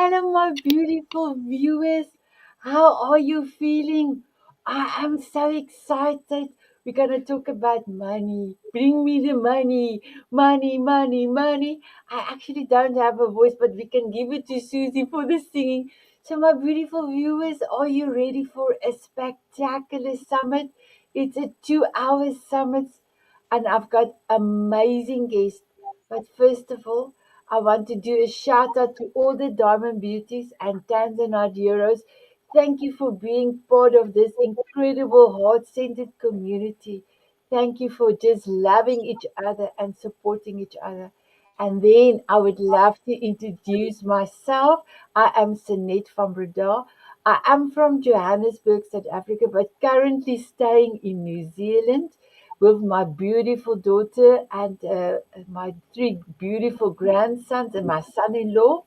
Hello, my beautiful viewers. How are you feeling? I am so excited. We're going to talk about money. Bring me the money. Money, money, money. I actually don't have a voice, but we can give it to Susie for the singing. So, my beautiful viewers, are you ready for a spectacular summit? It's a 2 hour summit, and I've got amazing guests. But first of all, I want to do a shout out to all the Diamond Beauties and Tanzanite Heroes. Thank you for being part of this incredible heart centered community. Thank you for just loving each other and supporting each other. And then I would love to introduce myself. I am Sanet Van Breda. I am from Johannesburg, South Africa, but currently staying in New Zealand with my beautiful daughter and my three beautiful grandsons and my son-in-law.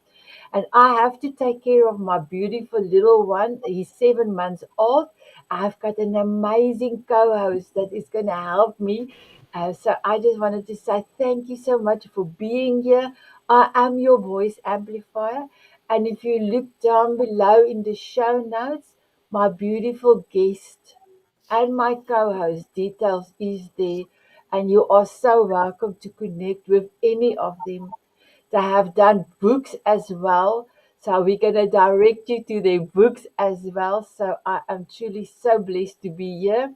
And I have to take care of my beautiful little one. He's 7 months old. I've got an amazing co-host that is going to help me. So I just wanted to say thank you so much for being here. I am your voice amplifier. And if you look down below in the show notes, my beautiful guest and my co-host details is there, and you are so welcome to connect with any of them. They have done books as well, so we're going to direct you to their books as well. So I am truly so blessed to be here.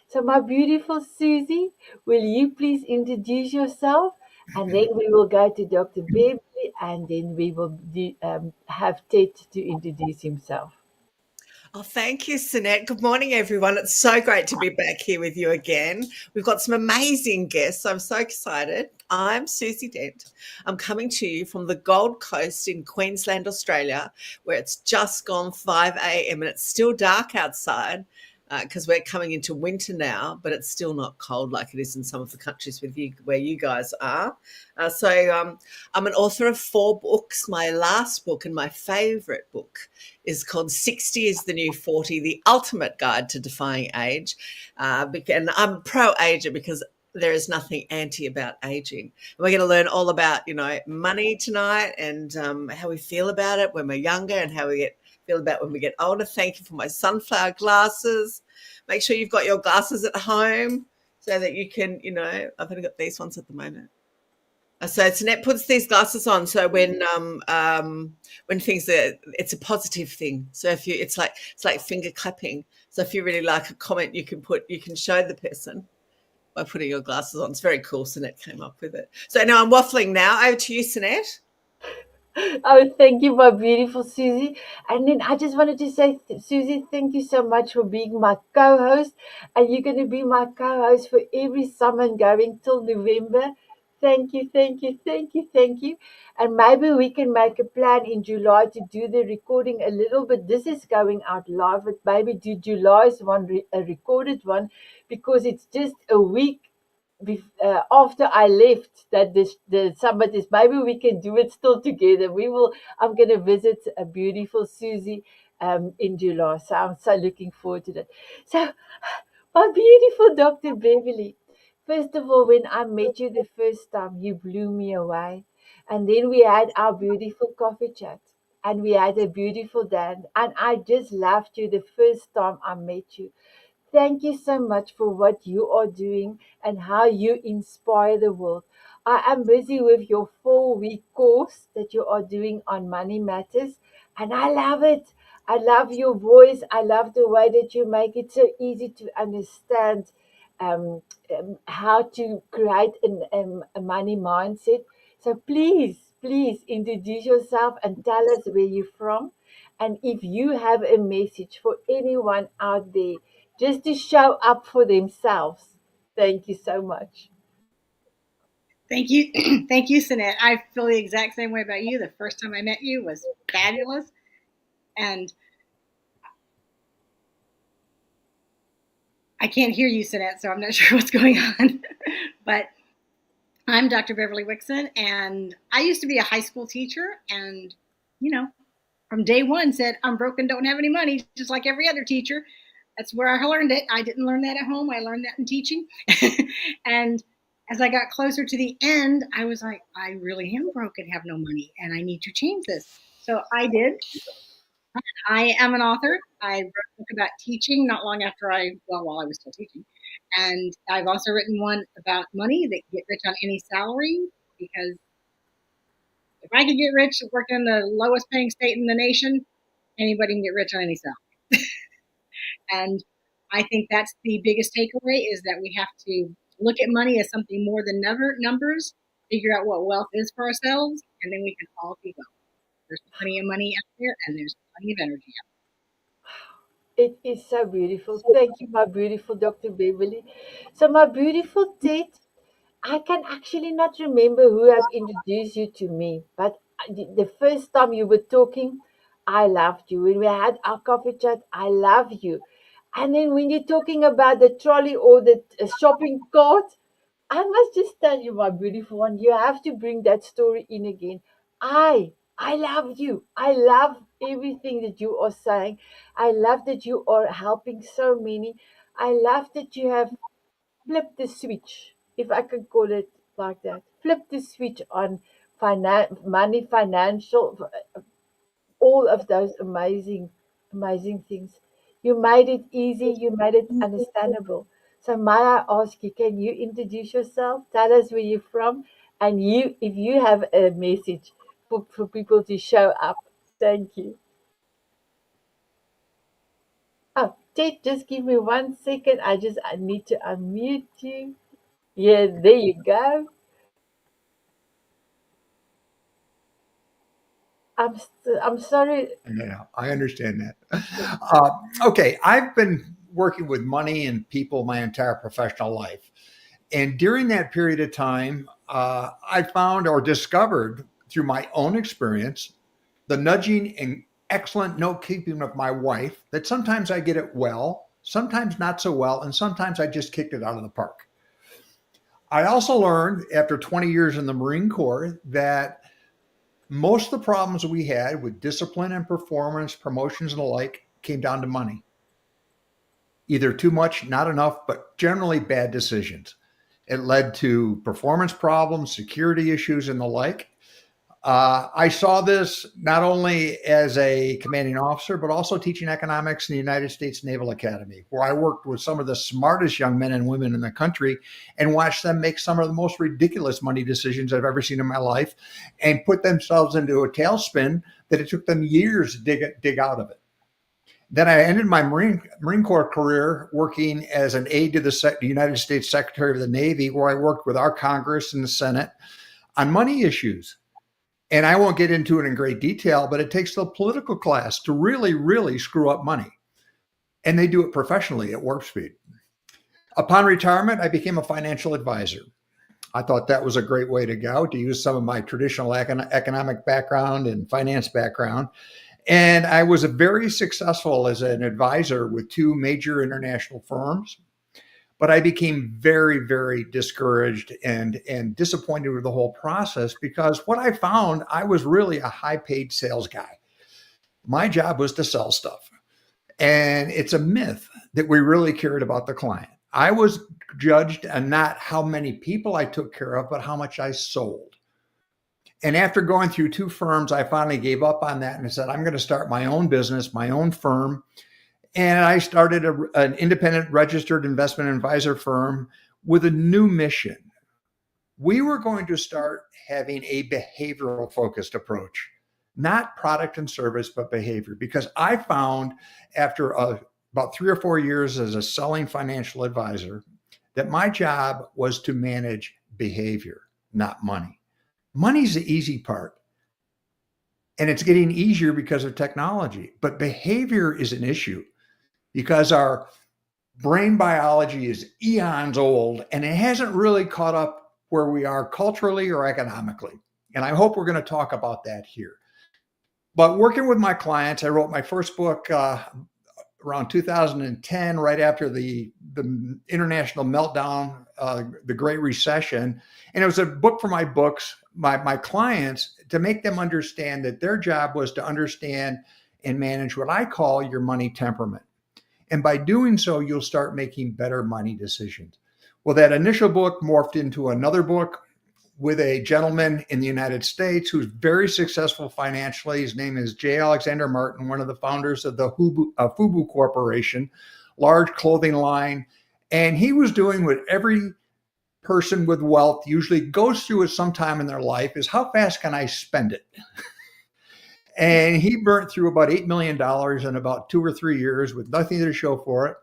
So my beautiful Susie, will you please introduce yourself, and then we will go to Dr. Beverly, and then we will have Ted to introduce himself. Oh, thank you, Sinette. Good morning, everyone. It's so great to be back here with you again. We've got some amazing guests. I'm so excited. I'm Suzi Dent. I'm coming to you from the Gold Coast in Queensland, Australia, where it's just gone 5 a.m. and it's still dark outside because we're coming into winter now, but it's still not cold like it is in some of the countries with you where you guys are. So I'm an author of 4 books. My last book and my favourite book is called 60 is the New 40, The Ultimate Guide to Defying Age. And I'm pro-ager because there is nothing anti about aging. And we're going to learn all about, money tonight and how we feel about it when we're younger and how we feel about when we get older. Thank you for my sunflower glasses. Make sure you've got your glasses at home so that you can, I've only got these ones at the moment. So Jeanette puts these glasses on. So when things are, it's a positive thing. So if it's like finger clapping. So if you really like a comment, you can show the person by putting your glasses on. It's very cool. Jeanette came up with it. So now I'm waffling now. Over to you, Jeanette. Oh, thank you, my beautiful Susie. And then I just wanted to say, Susie, thank you so much for being my co host. And you're going to be my co host for every summer going till November. Thank you, thank you, thank you, thank you. And maybe we can make a plan in July to do the recording a little bit. This is going out live, but maybe do July's one, a recorded one, because it's just a week after I left that the summit is. Maybe we can do it still together. We will. I'm going to visit a beautiful Susie in July, so I'm so looking forward to that. So, my beautiful Dr. Beverly. First of all, when I met you the first time, you blew me away, and then we had our beautiful coffee chat. And we had a beautiful dance, and I just loved you the first time I met you. Thank you so much for what you are doing and how you inspire the world. I am busy with your 4 week course that you are doing on money matters, and I love it. I love your voice. I love the way that you make it so easy to understand how to create a money mindset. So please introduce yourself and tell us where you're from. And if you have a message for anyone out there, just to show up for themselves. Thank you so much. Thank you. Thank you, Sinette. I feel the exact same way about you. The first time I met you was fabulous. And I can't hear you, Sinette, so I'm not sure what's going on. But I'm Dr. Beverly Wixon, and I used to be a high school teacher. And, from day one said, I'm broke and don't have any money, just like every other teacher. That's where I learned it. I didn't learn that at home. I learned that in teaching. And as I got closer to the end, I was like, I really am broke and have no money, and I need to change this. So I did. I am an author. I wrote a book about teaching not long after while I was still teaching. And I've also written one about money, that get rich on any salary, because if I could get rich working in the lowest paying state in the nation, anybody can get rich on any salary. And I think that's the biggest takeaway, is that we have to look at money as something more than numbers, figure out what wealth is for ourselves, and then we can all be wealthy. There's plenty of money out there, and there's plenty of energy out It is so beautiful. Thank you, my beautiful Dr. Beverly. So, my beautiful Ted, I can actually not remember who have introduced you to me, but the first time you were talking, I loved you. When we had our coffee chat, I love you. And then when you're talking about the trolley or the shopping cart, I must just tell you, my beautiful one, you have to bring that story in again. I love you. I love everything that you are saying. I love that you are helping so many. I love that you have flipped the switch, if I can call it like that. Flip the switch on money, financial, all of those amazing, amazing things. You made it easy, you made it understandable. So, may I ask you, can you introduce yourself? Tell us where you're from, and if you have a message for people to show up. Thank you. Oh, Ted, just give me 1 second. I need to unmute you. Yeah, there you go. I'm sorry. Yeah, I understand that. Uh, okay, I've been working with money and people my entire professional life. And during that period of time, I found or discovered through my own experience the nudging and excellent note keeping of my wife that sometimes I get it well, sometimes not so well, and sometimes I just kicked it out of the park. I also learned after 20 years in the Marine Corps that most of the problems we had with discipline and performance, promotions and the like came down to money. Either too much, not enough, but generally bad decisions. It led to performance problems, security issues, and the like. I saw this not only as a commanding officer, but also teaching economics in the United States Naval Academy, where I worked with some of the smartest young men and women in the country and watched them make some of the most ridiculous money decisions I've ever seen in my life and put themselves into a tailspin that it took them years to dig out of it. Then I ended my Marine Corps career working as an aide to the United States Secretary of the Navy, where I worked with our Congress and the Senate on money issues. And I won't get into it in great detail, but it takes the political class to really, really screw up money. And they do it professionally at warp speed. Upon retirement, I became a financial advisor. I thought that was a great way to go, to use some of my traditional economic background and finance background. And I was very successful as an advisor with two major international firms. But I became very, very discouraged and disappointed with the whole process, because what I found, I was really a high paid sales guy. My job was to sell stuff. And it's a myth that we really cared about the client. I was judged on not how many people I took care of, but how much I sold. And after going through two firms, I finally gave up on that and said, I'm going to start my own business, my own firm. And I started an independent registered investment advisor firm with a new mission. We were going to start having a behavioral focused approach, not product and service, but behavior. Because I found after about 3 or 4 years as a selling financial advisor that my job was to manage behavior, not money. Money's the easy part. And it's getting easier because of technology. But behavior is an issue, because our brain biology is eons old and it hasn't really caught up where we are culturally or economically. And I hope we're going to talk about that here. But working with my clients, I wrote my first book around 2010, right after the international meltdown, the Great Recession. And it was a book for my clients, to make them understand that their job was to understand and manage what I call your money temperament. And by doing so, you'll start making better money decisions. Well, that initial book morphed into another book, with a gentleman in the United States who's very successful financially. His name is J. Alexander Martin, one of the founders of the FUBU Corporation, large clothing line. And he was doing what every person with wealth usually goes through at some time in their life, is how fast can I spend it? And he burnt through about $8 million in about 2 or 3 years with nothing to show for it.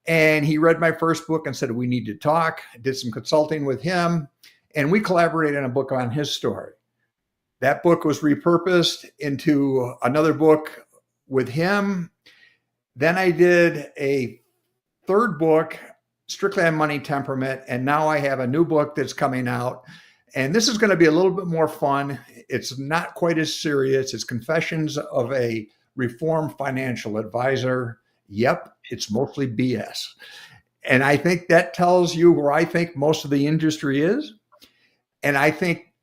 And he read my first book and said, we need to talk. I did some consulting with him, and we collaborated on a book on his story. That book was repurposed into another book with him. Then I did a third book strictly on money temperament. And now I have a new book that's coming out. And this is going to be a little bit more fun. It's not quite as serious. It's Confessions of a Reformed Financial Advisor. Yep, it's mostly BS. And I think that tells you where I think most of the industry is. And I think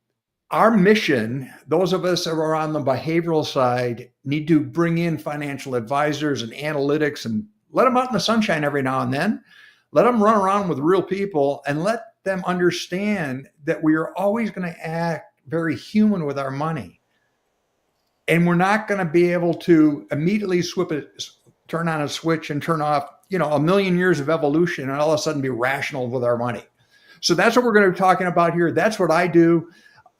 our mission, those of us that are on the behavioral side, need to bring in financial advisors and analytics and let them out in the sunshine every now and then. Let them run around with real people and let them understand that we are always going to act very human with our money. And we're not going to be able to immediately turn on a switch and turn off, a million years of evolution and all of a sudden be rational with our money. So that's what we're going to be talking about here. That's what I do.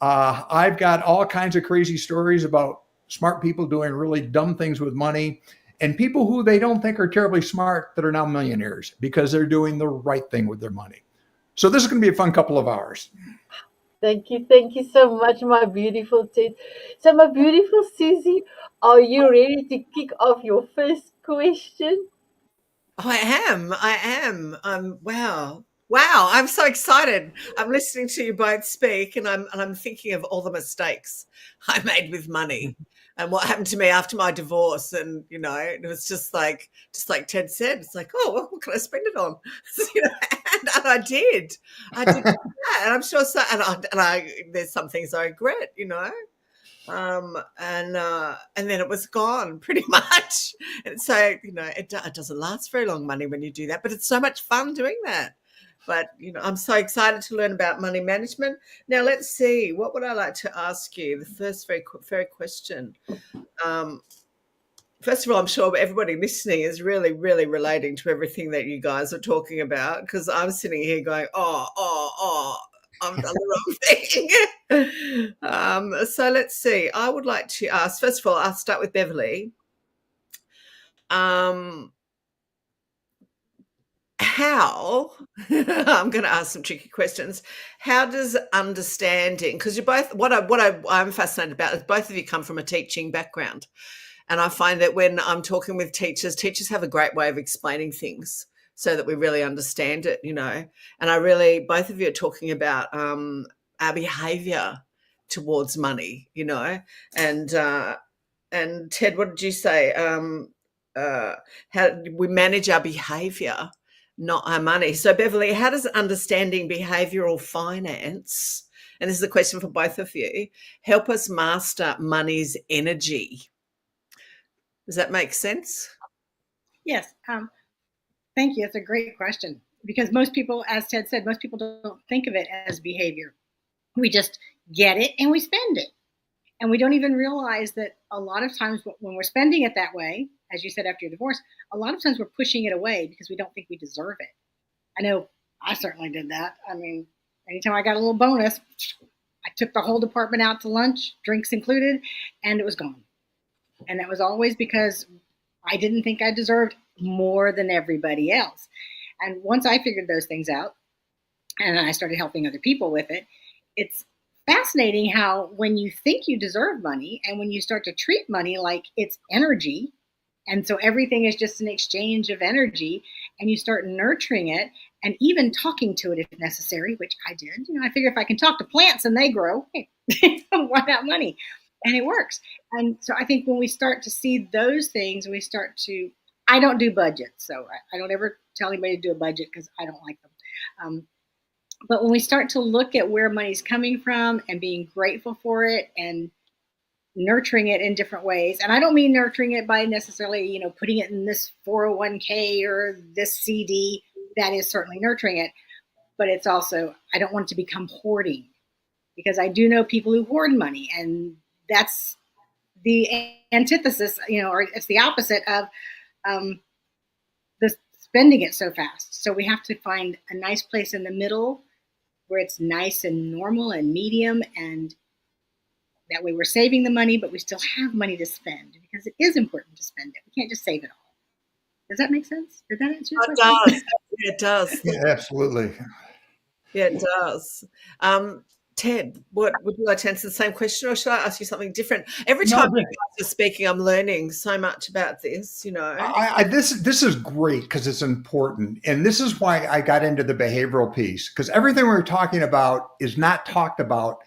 I've got all kinds of crazy stories about smart people doing really dumb things with money, and people who they don't think are terribly smart that are now millionaires because they're doing the right thing with their money. So this is going to be a fun couple of hours. Thank you. Thank you so much, my beautiful Ted. So, my beautiful Susie, are you ready to kick off your first question? Oh, I am. I am. Wow. Wow. I'm so excited. I'm listening to you both speak, and I'm thinking of all the mistakes I made with money and what happened to me after my divorce. And, it was just like Ted said, it's like, oh, well, what can I spend it on? And I did. I did that. And I'm sure so, and there's some things I regret, and then it was gone pretty much. And so, it doesn't last very long, money, when you do that, but it's so much fun doing that. But, I'm so excited to learn about money management. Now, let's see, what would I like to ask you? The first very question. First of all, I'm sure everybody listening is really, really relating to everything that you guys are talking about, because I'm sitting here going, I've done the wrong thing. So let's see. I would like to ask, first of all, I'll start with Beverly. How, I'm going to ask some tricky questions. How does understanding, because you're both, I'm fascinated about is both of you come from a teaching background. And I find that when I'm talking with teachers have a great way of explaining things so that we really understand it, And both of you are talking about our behavior towards money, And Ted, what did you say? How we manage our behavior, not our money. So Beverly, how does understanding behavioral finance, and this is a question for both of you, help us master money's energy? Does that make sense? Yes. Thank you. It's a great question, because most people, as Ted said, most people don't think of it as behavior. We just get it and we spend it. And we don't even realize that a lot of times when we're spending it that way, as you said, after your divorce, a lot of times we're pushing it away because we don't think we deserve it. I know I certainly did that. I mean, anytime I got a little bonus, I took the whole department out to lunch, drinks included, and it was gone. And that was always because I didn't think I deserved more than everybody else. And once I figured those things out and I started helping other people with it, it's fascinating how when you think you deserve money and when you start to treat money like it's energy, and so everything is just an exchange of energy, and you start nurturing it and even talking to it if necessary, which I did. I figure if I can talk to plants and they grow, hey, why not money? And it works. And so I think when we start to see those things, I don't do budgets. So I don't ever tell anybody to do a budget because I don't like them. But when we start to look at where money's coming from and being grateful for it and nurturing it in different ways, and I don't mean nurturing it by necessarily, putting it in this 401k or this CD, that is certainly nurturing it. But it's also, I don't want it to become hoarding, because I do know people who hoard money, and that's the antithesis, or it's the opposite of the spending it so fast. So we have to find a nice place in the middle where it's nice and normal and medium, and that way we're saving the money, but we still have money to spend, because it is important to spend it. We can't just save it all. Does that make sense? Did that answer your It question? does. Yeah, it does. Yeah, absolutely. Yeah, it does. Ted, would you like to answer the same question, or should I ask you something different? Every No, time you guys are speaking, I'm learning so much about this, This is great because it's important. And this is why I got into the behavioral piece, because everything we're talking about is not talked about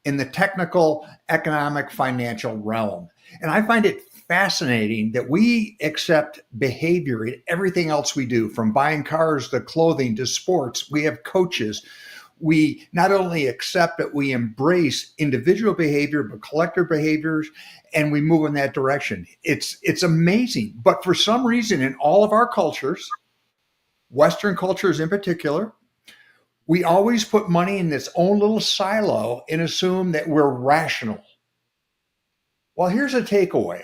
in the technical, economic, financial realm. And I find it fascinating that we accept behavior in everything else we do, from buying cars to clothing to sports. We have coaches. We not only accept it, we embrace individual behavior, but collective behaviors, and we move in that direction. It's amazing. But for some reason, in all of our cultures, Western cultures in particular, we always put money in its own little silo and assume that we're rational. Well, here's a takeaway,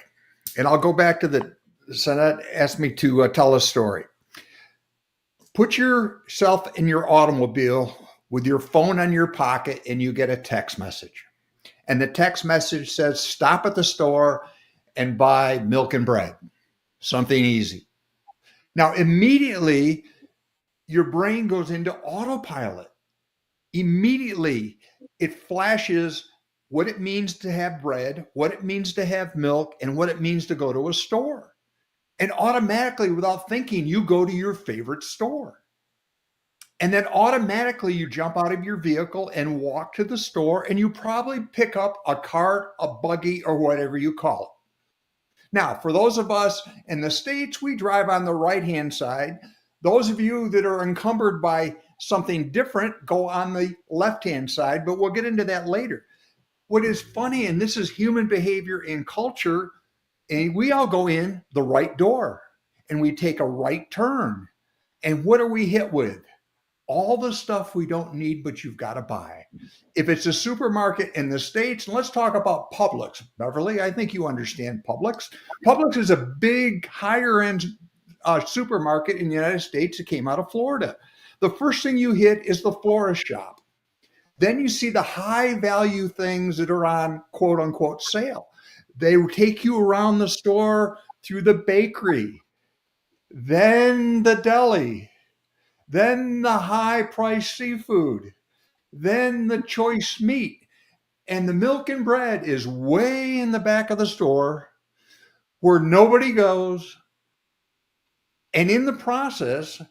and I'll go back to the Sanet asked me to tell a story. Put yourself in your automobile with your phone on your pocket, and you get a text message. And the text message says, stop at the store and buy milk and bread. Something easy. Now, immediately, your brain goes into autopilot. Immediately, it flashes what it means to have bread, what it means to have milk, and what it means to go to a store. And automatically, without thinking, you go to your favorite store. And then automatically you jump out of your vehicle and walk to the store, and you probably pick up a cart, a buggy, or whatever you call it. Now, for those of us in the States, we drive on the right-hand side. Those of you that are encumbered by something different go on the left-hand side, but we'll get into that later. What is funny, and this is human behavior and culture, and we all go in the right door, and we take a right turn. And what are we hit with? All the stuff we don't need, but you've got to buy. If it's a supermarket in the States, let's talk about Publix. Beverly, I think you understand Publix. Publix is a big, higher end supermarket in the United States that came out of Florida. The first thing you hit is the florist shop. Then you see the high value things that are on quote unquote sale. They take you around the store through the bakery, then the deli, then the high-priced seafood, then the choice meat, and the milk and bread is way in the back of the store where nobody goes. And in the process,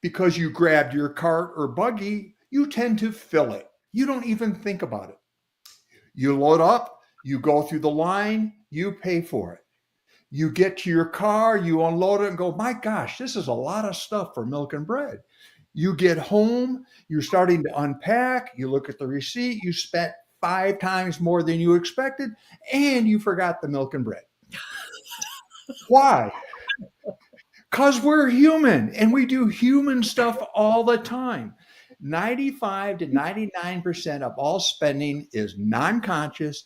because you grabbed your cart or buggy, you tend to fill it. You don't even think about it. You load up, you go through the line, you pay for it. You get to your car, you unload it and go, my gosh, this is a lot of stuff for milk and bread. You get home, you're starting to unpack, you look at the receipt, you spent 5 times more than you expected, and you forgot the milk and bread. Why? Because we're human and we do human stuff all the time. 95 to 99% of all spending is non-conscious,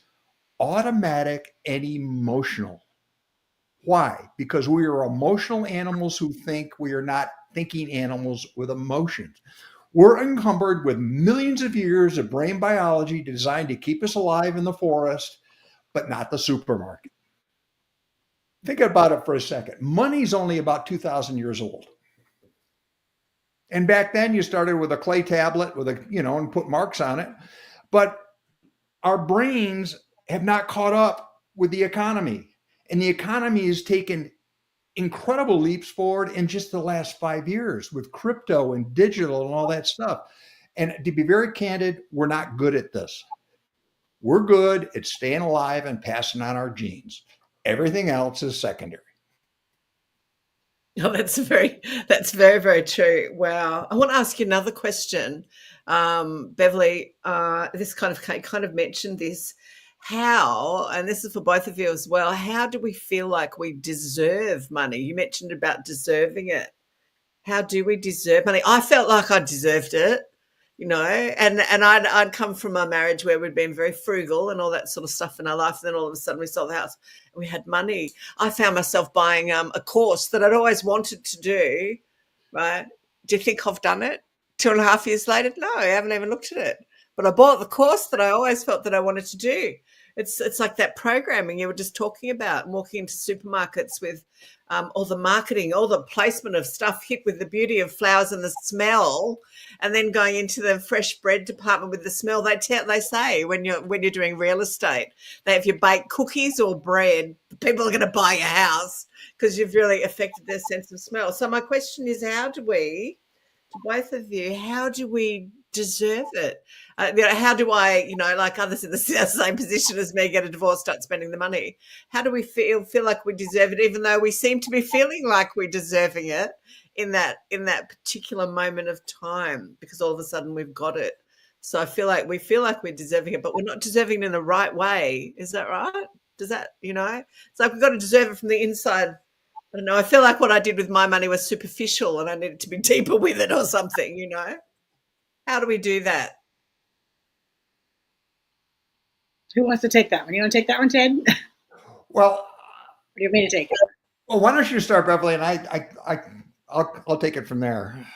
automatic, and emotional. Why? Because we are emotional animals who think. We are not thinking animals with emotions. We're encumbered with millions of years of brain biology designed to keep us alive in the forest, but not the supermarket. Think about it for a second. Money's only about 2,000 years old. And back then you started with a clay tablet with and put marks on it. But our brains have not caught up with the economy. And the economy has taken incredible leaps forward in just the last 5 years with crypto and digital and all that stuff. And to be very candid, we're not good at this. We're good at staying alive and passing on our genes. Everything else is secondary. Oh, that's very, very true. Wow. I want to ask you another question. Beverly, this kind of mentioned this. How, and this is for both of you as well, how do we feel like we deserve money? You mentioned about deserving it. How do we deserve money? I felt like I deserved it. you know, and I'd come from a marriage where we'd been very frugal and all that sort of stuff in our life. And then all of a sudden we sold the house and we had money. I found myself buying a course that I'd always wanted to do, right? Do you think I've done it 2.5 years later? No, I haven't even looked at it. But I bought the course that I always felt that I wanted to do. It's like that programming you were just talking about, walking into supermarkets with all the marketing, all the placement of stuff hit with the beauty of flowers and the smell, and then going into the fresh bread department with the smell. They say when you're doing real estate, that if you bake cookies or bread, people are going to buy your house because you've really affected their sense of smell. So my question is, how do we, to both of you, how do we deserve it? How do I, like others in the same position as me, get a divorce, start spending the money? How do we feel like we deserve it, even though we seem to be feeling like we're deserving it in that particular moment of time, because all of a sudden we've got it? So I feel like we're deserving it, but we're not deserving it in the right way. Is that right? Does that, it's like we've got to deserve it from the inside. I don't know. I feel like what I did with my money was superficial and I needed to be deeper with it or something, How do we do that? Who wants to take that one? You want to take that one, Ted? Well, Or do you want me to take it? well, why don't you start, Beverly, and I'll take it from there.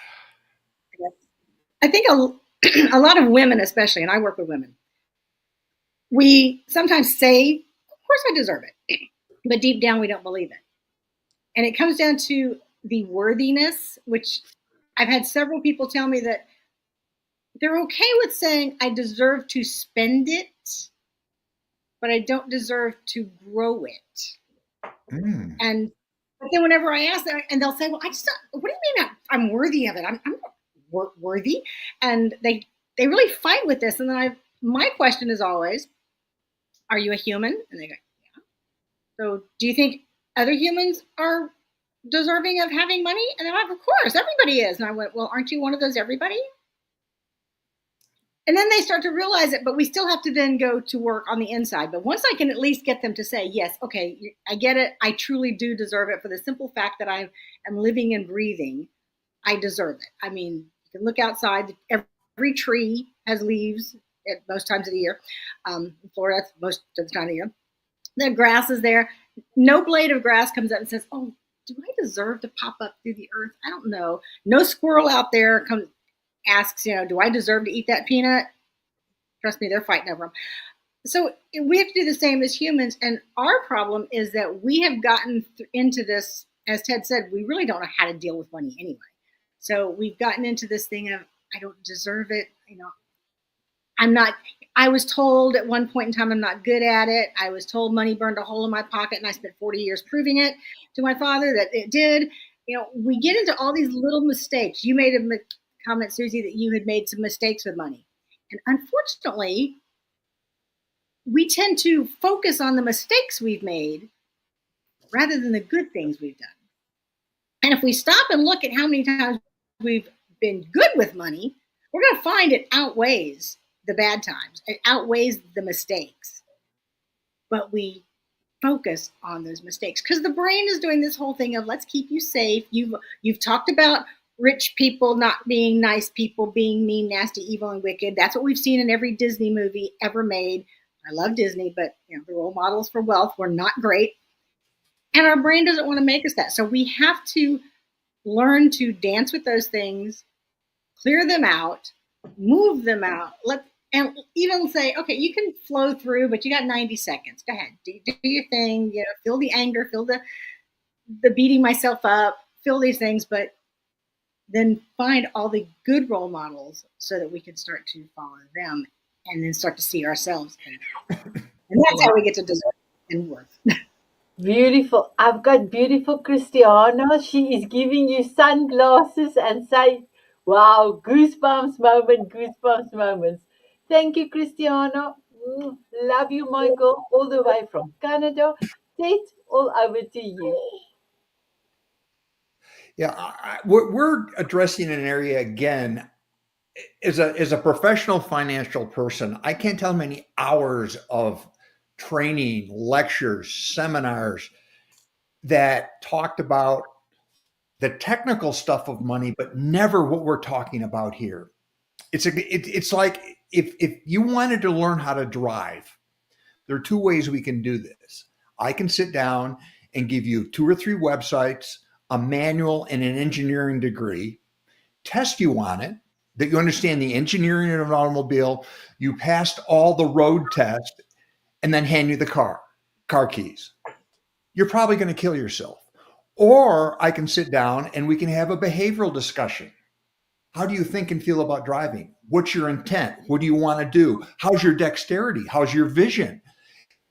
I think a lot of women, especially, and I work with women, we sometimes say, of course I deserve it, but deep down we don't believe it. And it comes down to the worthiness, which I've had several people tell me that they're okay with saying I deserve to spend it, but I don't deserve to grow it. And but then whenever I ask them, and they'll say, well, what do you mean I'm worthy of it? I'm not worthy. And they really fight with this. And then my question is always, are you a human? And they go, yeah. So do you think other humans are deserving of having money? And they're like, of course, everybody is. And I went, well, aren't you one of those everybody? And then they start to realize it, but we still have to then go to work on the inside. But once I can at least get them to say, yes, okay, I get it. I truly do deserve it for the simple fact that I am living and breathing. I deserve it. I mean, you can look outside. Every tree has leaves at most times of the year. In Florida, that's most of the time of the year. The grass is there. No blade of grass comes up and says, oh, do I deserve to pop up through the earth? I don't know. No squirrel out there asks, do I deserve to eat that peanut? Trust me, they're fighting over them. So we have to do the same as humans. And our problem is that we have gotten into this, as Ted said, we really don't know how to deal with money anyway. So we've gotten into this thing of, I don't deserve it. I was told at one point in time, I'm not good at it. I was told money burned a hole in my pocket, and I spent 40 years proving it to my father that it did. We get into all these little mistakes. You made a comment, Suzi, that you had made some mistakes with money. And unfortunately, we tend to focus on the mistakes we've made rather than the good things we've done. And if we stop and look at how many times we've been good with money, we're going to find it outweighs the bad times. It outweighs the mistakes. But we focus on those mistakes because the brain is doing this whole thing of let's keep you safe. You've talked about rich people not being nice people, being mean, nasty, evil, and wicked. That's what we've seen in every Disney movie ever made. I love Disney, but the role models for wealth were not great. And our brain doesn't want to make us that. So we have to learn to dance with those things, clear them out, move them out, and even say, okay, you can flow through, but you got 90 seconds. Go ahead, do your thing. Feel the anger, feel the beating myself up, feel these things, but then find all the good role models so that we can start to follow them and then start to see ourselves. And that's how we get to deserve and worth. Beautiful. I've got beautiful Christiana. She is giving you sunglasses and say, wow, goosebumps moment, goosebumps moments. Thank you, Christiana. Love you, Michael, all the way from Canada. Ted, all over to you. Yeah, we're addressing an area again. As a professional financial person, I can't tell how many hours of training, lectures, seminars that talked about the technical stuff of money, but never what we're talking about here. It's like if you wanted to learn how to drive, there are two ways we can do this. I can sit down and give you 2 or 3 websites, a manual, and an engineering degree, test you on it, that you understand the engineering of an automobile, you passed all the road tests, and then hand you the car keys. You're probably going to kill yourself. Or I can sit down and we can have a behavioral discussion. How do you think and feel about driving? What's your intent? What do you want to do? How's your dexterity? How's your vision?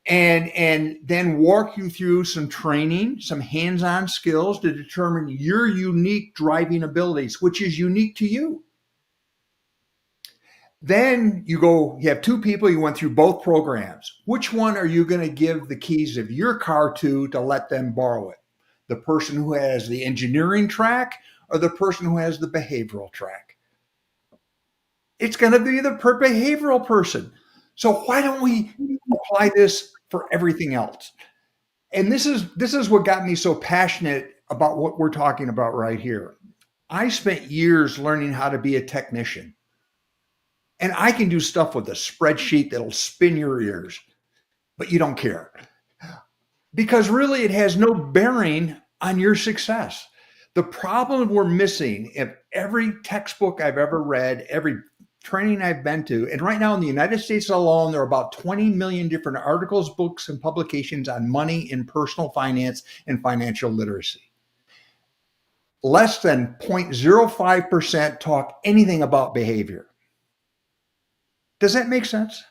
And then walk you through some training, some hands-on skills to determine your unique driving abilities, which is unique to you. Then you have 2 people, you went through both programs. Which one are you going to give the keys of your car to let them borrow it? The person who has the engineering track or the person who has the behavioral track? It's going to be the behavioral person. So why don't we apply this for everything else? And this is what got me so passionate about what we're talking about right here. I spent years learning how to be a technician. And I can do stuff with a spreadsheet that'll spin your ears, but you don't care. Because really it has no bearing on your success. The problem we're missing in every textbook I've ever read, every training I've been to, and right now in the United States alone, there are about 20 million different articles, books, and publications on money and personal finance and financial literacy. Less than 0.05% talk anything about behavior. Does that make sense?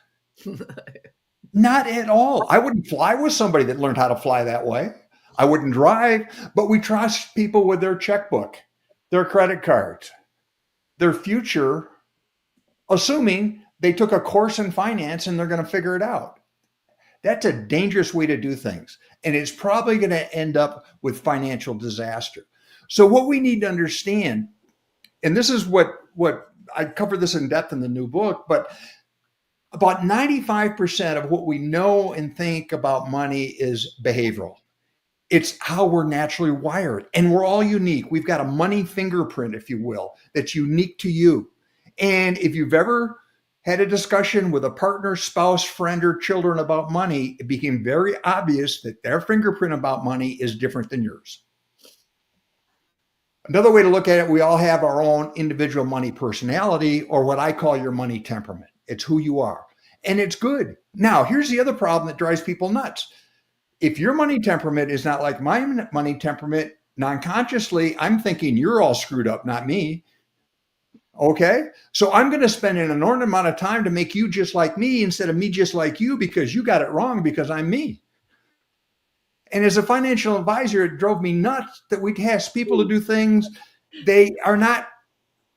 Not at all. I wouldn't fly with somebody that learned how to fly that way. I wouldn't drive, but we trust people with their checkbook, their credit cards, their future, assuming they took a course in finance and they're going to figure it out. That's a dangerous way to do things. And it's probably going to end up with financial disaster. So what we need to understand, and this is what I cover this in depth in the new book, but about 95% of what we know and think about money is behavioral. It's how we're naturally wired, and we're all unique. We've got a money fingerprint, if you will, that's unique to you. And if you've ever had a discussion with a partner, spouse, friend, or children about money, it became very obvious that their fingerprint about money is different than yours. Another way to look at it, we all have our own individual money personality, or what I call your money temperament. It's who you are. And it's good. Now, here's the other problem that drives people nuts. If your money temperament is not like my money temperament, non-consciously, I'm thinking you're all screwed up, not me. Okay? So I'm going to spend an inordinate amount of time to make you just like me instead of me just like you because you got it wrong because I'm me. And as a financial advisor, it drove me nuts that we'd ask people to do things they are not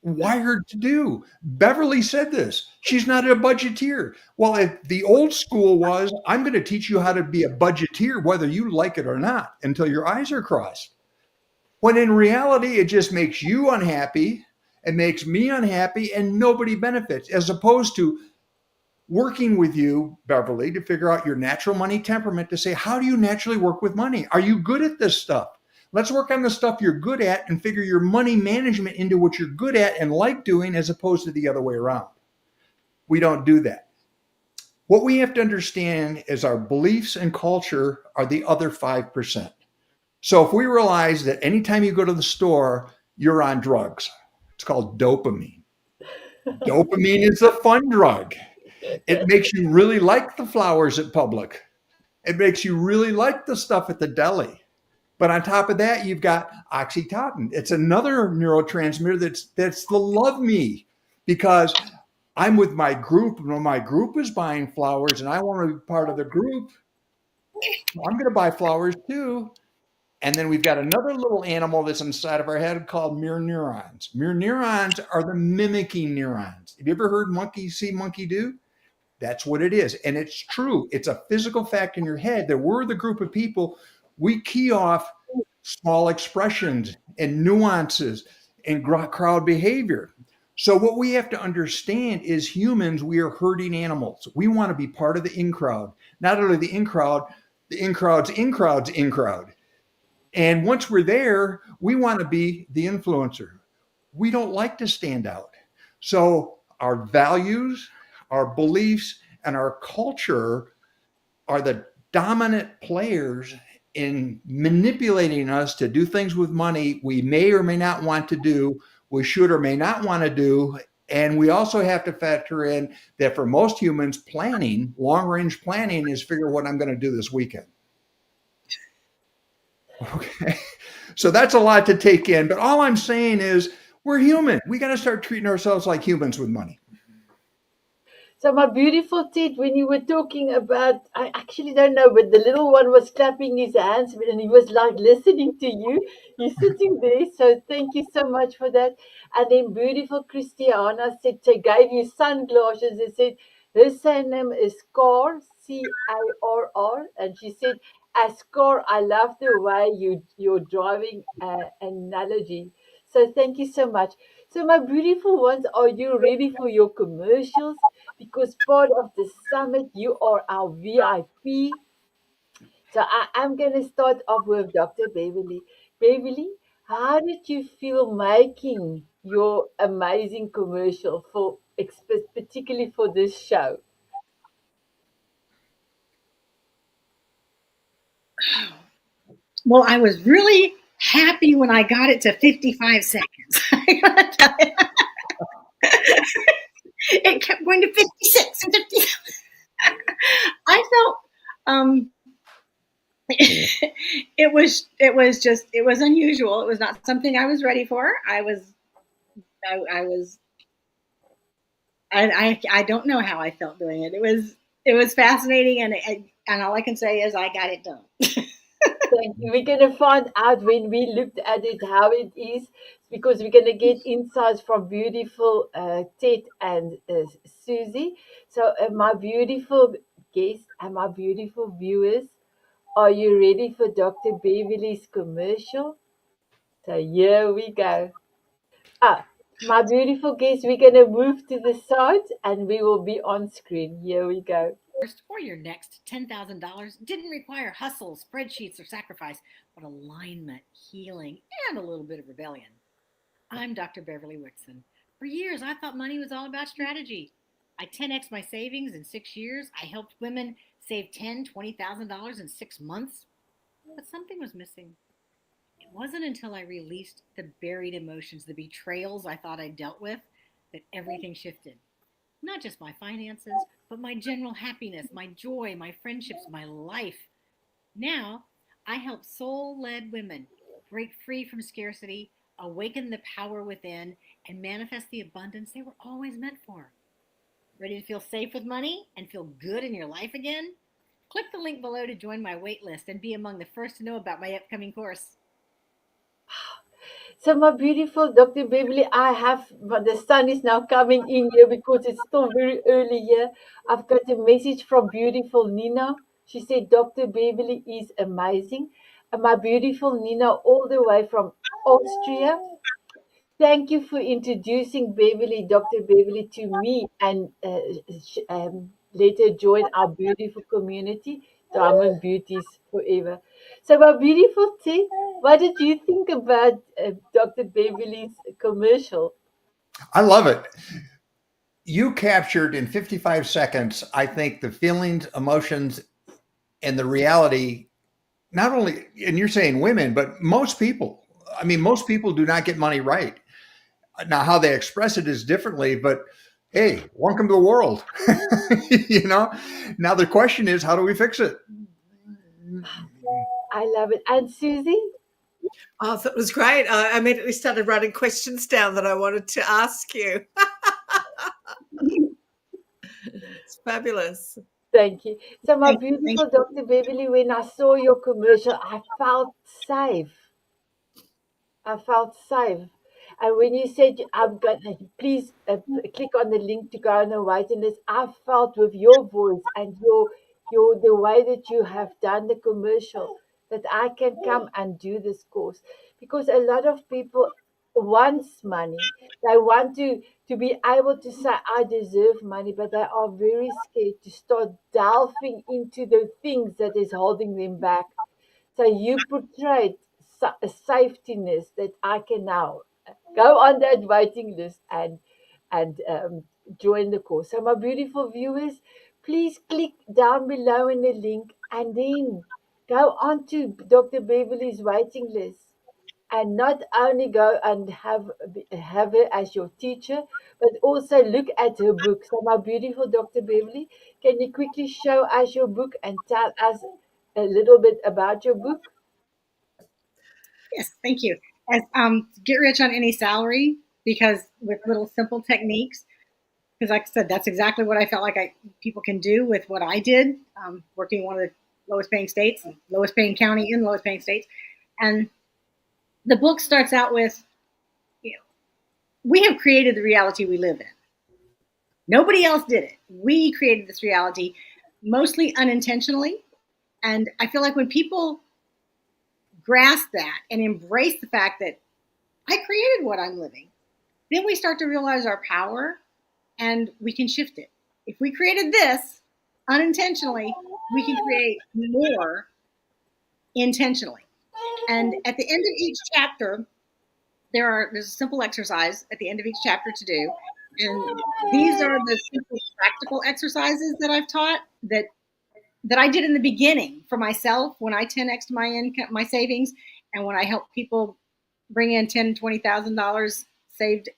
wired to do. Beverly said this. She's not a budgeteer. Well, if the old school was, I'm going to teach you how to be a budgeteer, whether you like it or not, until your eyes are crossed. When in reality, it just makes you unhappy, it makes me unhappy, and nobody benefits, as opposed to working with you, Beverly, to figure out your natural money temperament, to say, how do you naturally work with money? Are you good at this stuff? Let's work on the stuff you're good at and figure your money management into what you're good at and like doing, as opposed to the other way around. We don't do that. What we have to understand is our beliefs and culture are the other 5%. So if we realize that anytime you go to the store, you're on drugs, it's called dopamine. Dopamine is a fun drug. It makes you really like the flowers at Public. It makes you really like the stuff at the deli. But on top of that, you've got oxytocin. It's another neurotransmitter that's the love me, because I'm with my group, and when my group is buying flowers and I want to be part of the group, I'm going to buy flowers too. And then we've got another little animal that's inside of our head called mirror neurons. Mirror neurons are the mimicking neurons. Have you ever heard monkey see, monkey do? That's what it is. And it's true. It's a physical fact in your head that we're the group of people, we key off small expressions and nuances and crowd behavior. So what we have to understand is humans, we are herding animals. We want to be part of the in crowd. Not only the in crowd, the in crowd's in crowd's in crowd. And once we're there, we want to be the influencer. We don't like to stand out. So our values, our beliefs, and our culture are the dominant players in manipulating us to do things with money we may or may not want to do, we should or may not want to do. And we also have to factor in that for most humans, planning, long range planning, is figure what I'm going to do this weekend. Okay. So that's a lot to take in. But all I'm saying is we're human. We got to start treating ourselves like humans with money. So my beautiful Ted, when you were talking about, I actually don't know, but the little one was clapping his hands and he was like listening to you. He's sitting there. So thank you so much for that. And then beautiful Christiana said she gave you sunglasses. They said her surname is Carr, Carr. And she said, as Carr, I love the way you're driving analogy. So thank you so much. So my beautiful ones, are you ready for your commercials? Because part of the summit, you are our VIP. So I'm going to start off with Dr. Beverly. Beverly, how did you feel making your amazing commercial for, particularly for this show? Well, I was really happy when I got it to 55 seconds. I gotta tell you. It kept going to 56 and 50. I felt it was unusual. It was not something I was ready for. I was I don't know how I felt doing it. It was fascinating, and all I can say is I got it done. Thank you. We're going to find out when we looked at it how it is, because we're going to get insights from beautiful Ted and Susie. So, my beautiful guests and my beautiful viewers, are you ready for Dr. Beverly's commercial? So, here we go. Ah, my beautiful guests, we're going to move to the side and we will be on screen. Here we go. Or your next $10,000 didn't require hustle, spreadsheets, or sacrifice, but alignment, healing, and a little bit of rebellion. I'm Dr. Beverly Wixon. For years, I thought money was all about strategy. I 10x my savings in 6 years. I helped women save $10,000, $20,000 in 6 months. But something was missing. It wasn't until I released the buried emotions, the betrayals I thought I dealt with, that everything shifted. Not just my finances, but my general happiness, my joy, my friendships, my life. Now, I help soul led women break free from scarcity, awaken the power within, and manifest the abundance they were always meant for. Ready to feel safe with money and feel good in your life again? Click the link below to join my wait list and be among the first to know about my upcoming course. So, my beautiful Dr. Beverly, but the sun is now coming in here because it's still very early here. I've got a message from beautiful Nina. She said, Dr. Beverly is amazing. And my beautiful Nina, all the way from Austria. Thank you for introducing Beverly, Dr. Beverly, to me and later join our beautiful community, Diamond Beauties Forever. So, my beautiful T, what did you think about Dr. Beverly's commercial? I love it. You captured in 55 seconds, I think, the feelings, emotions, and the reality, not only, and you're saying women, but most people. I mean, most people do not get money right. Now, how they express it is differently, but hey, welcome to the world. you know, now the question is, how do we fix it? I love it. And Susie? Oh, that was great. I immediately started writing questions down that I wanted to ask you. It's fabulous. Thank you. So, my Thank beautiful Dr. Beverly, when I saw your commercial, I felt safe. I felt safe. And when you said I'm gonna please click on the link to go on the waiting list, I felt with your voice and your the way that you have done the commercial that I can come and do this course, because a lot of people wants money. They want to be able to say I deserve money, but they are very scared to start delving into the things that is holding them back. So you portrayed a safety nest that I can now go on that waiting list and join the course. So, my beautiful viewers, please click down below in the link and then go on to Dr. Beverly's waiting list. And not only go and have her as your teacher, but also look at her book. So, my beautiful Dr. Beverly, can you quickly show us your book and tell us a little bit about your book? Yes, thank you. As Get Rich on Any Salary, because with little simple techniques, because like I said, that's exactly what I felt like people can do with what I did, working in one of the lowest paying states, lowest paying county in the lowest paying states. And the book starts out with, we have created the reality we live in. Nobody else did it. We created this reality mostly unintentionally. And I feel like when people grasp that and embrace the fact that I created what I'm living, then we start to realize our power and we can shift it. If we created this unintentionally, we can create more intentionally. And at the end of each chapter, there's a simple exercise at the end of each chapter to do. And these are the simple practical exercises that I've taught that I did in the beginning for myself when I 10x'd my income, my savings, and when I helped people bring in $10,000, $20,000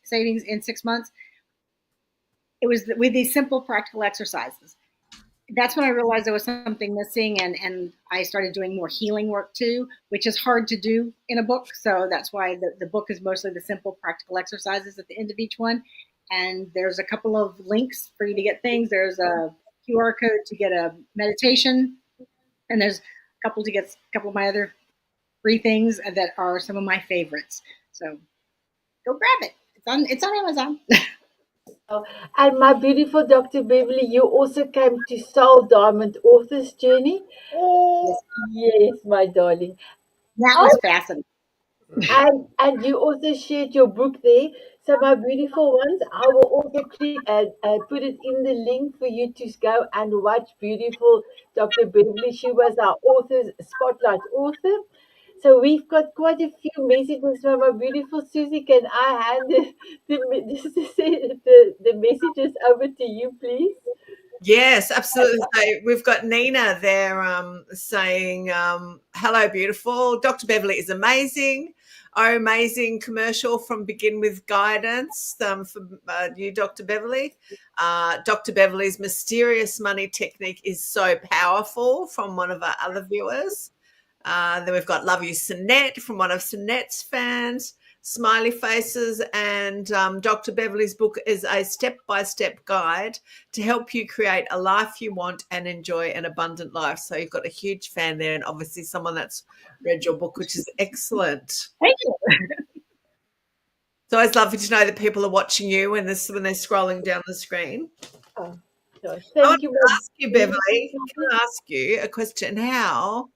savings in 6 months. It was with these simple practical exercises. That's when I realized there was something missing, and I started doing more healing work too, which is hard to do in a book. So that's why the book is mostly the simple practical exercises at the end of each one. And there's a couple of links for you to get things. There's a QR code to get a meditation, and there's a couple to get a couple of my other free things that are some of my favorites. So go grab it. It's on Amazon. And my beautiful Dr. Beverly, you also came to Soul Diamond Author's Journey. Yes, Yes, my darling. that Oh, was fascinating. and you also shared your book there. So my beautiful ones, I will also click and put it in the link for you to go and watch beautiful Dr. Beverly. She was our author's spotlight author. So we've got quite a few messages from our beautiful Susie. Can I hand the messages over to you, please? Yes, absolutely. So we've got Nina there saying, hello, beautiful. Dr. Beverly is amazing. Our amazing commercial from Begin With Guidance for you, Dr. Beverly. Dr. Beverly's mysterious money technique is so powerful from one of our other viewers. Then we've got Love You, Sanet from one of Sanet's fans. Smiley faces, and Dr. Beverly's book is a step-by-step guide to help you create a life you want and enjoy an abundant life. So you've got a huge fan there, and obviously someone that's read your book, which is excellent. Thank you. It's always lovely to know that people are watching you when they're scrolling down the screen. Oh, so I want thank you. to ask you, Beverly, can I ask you a question? How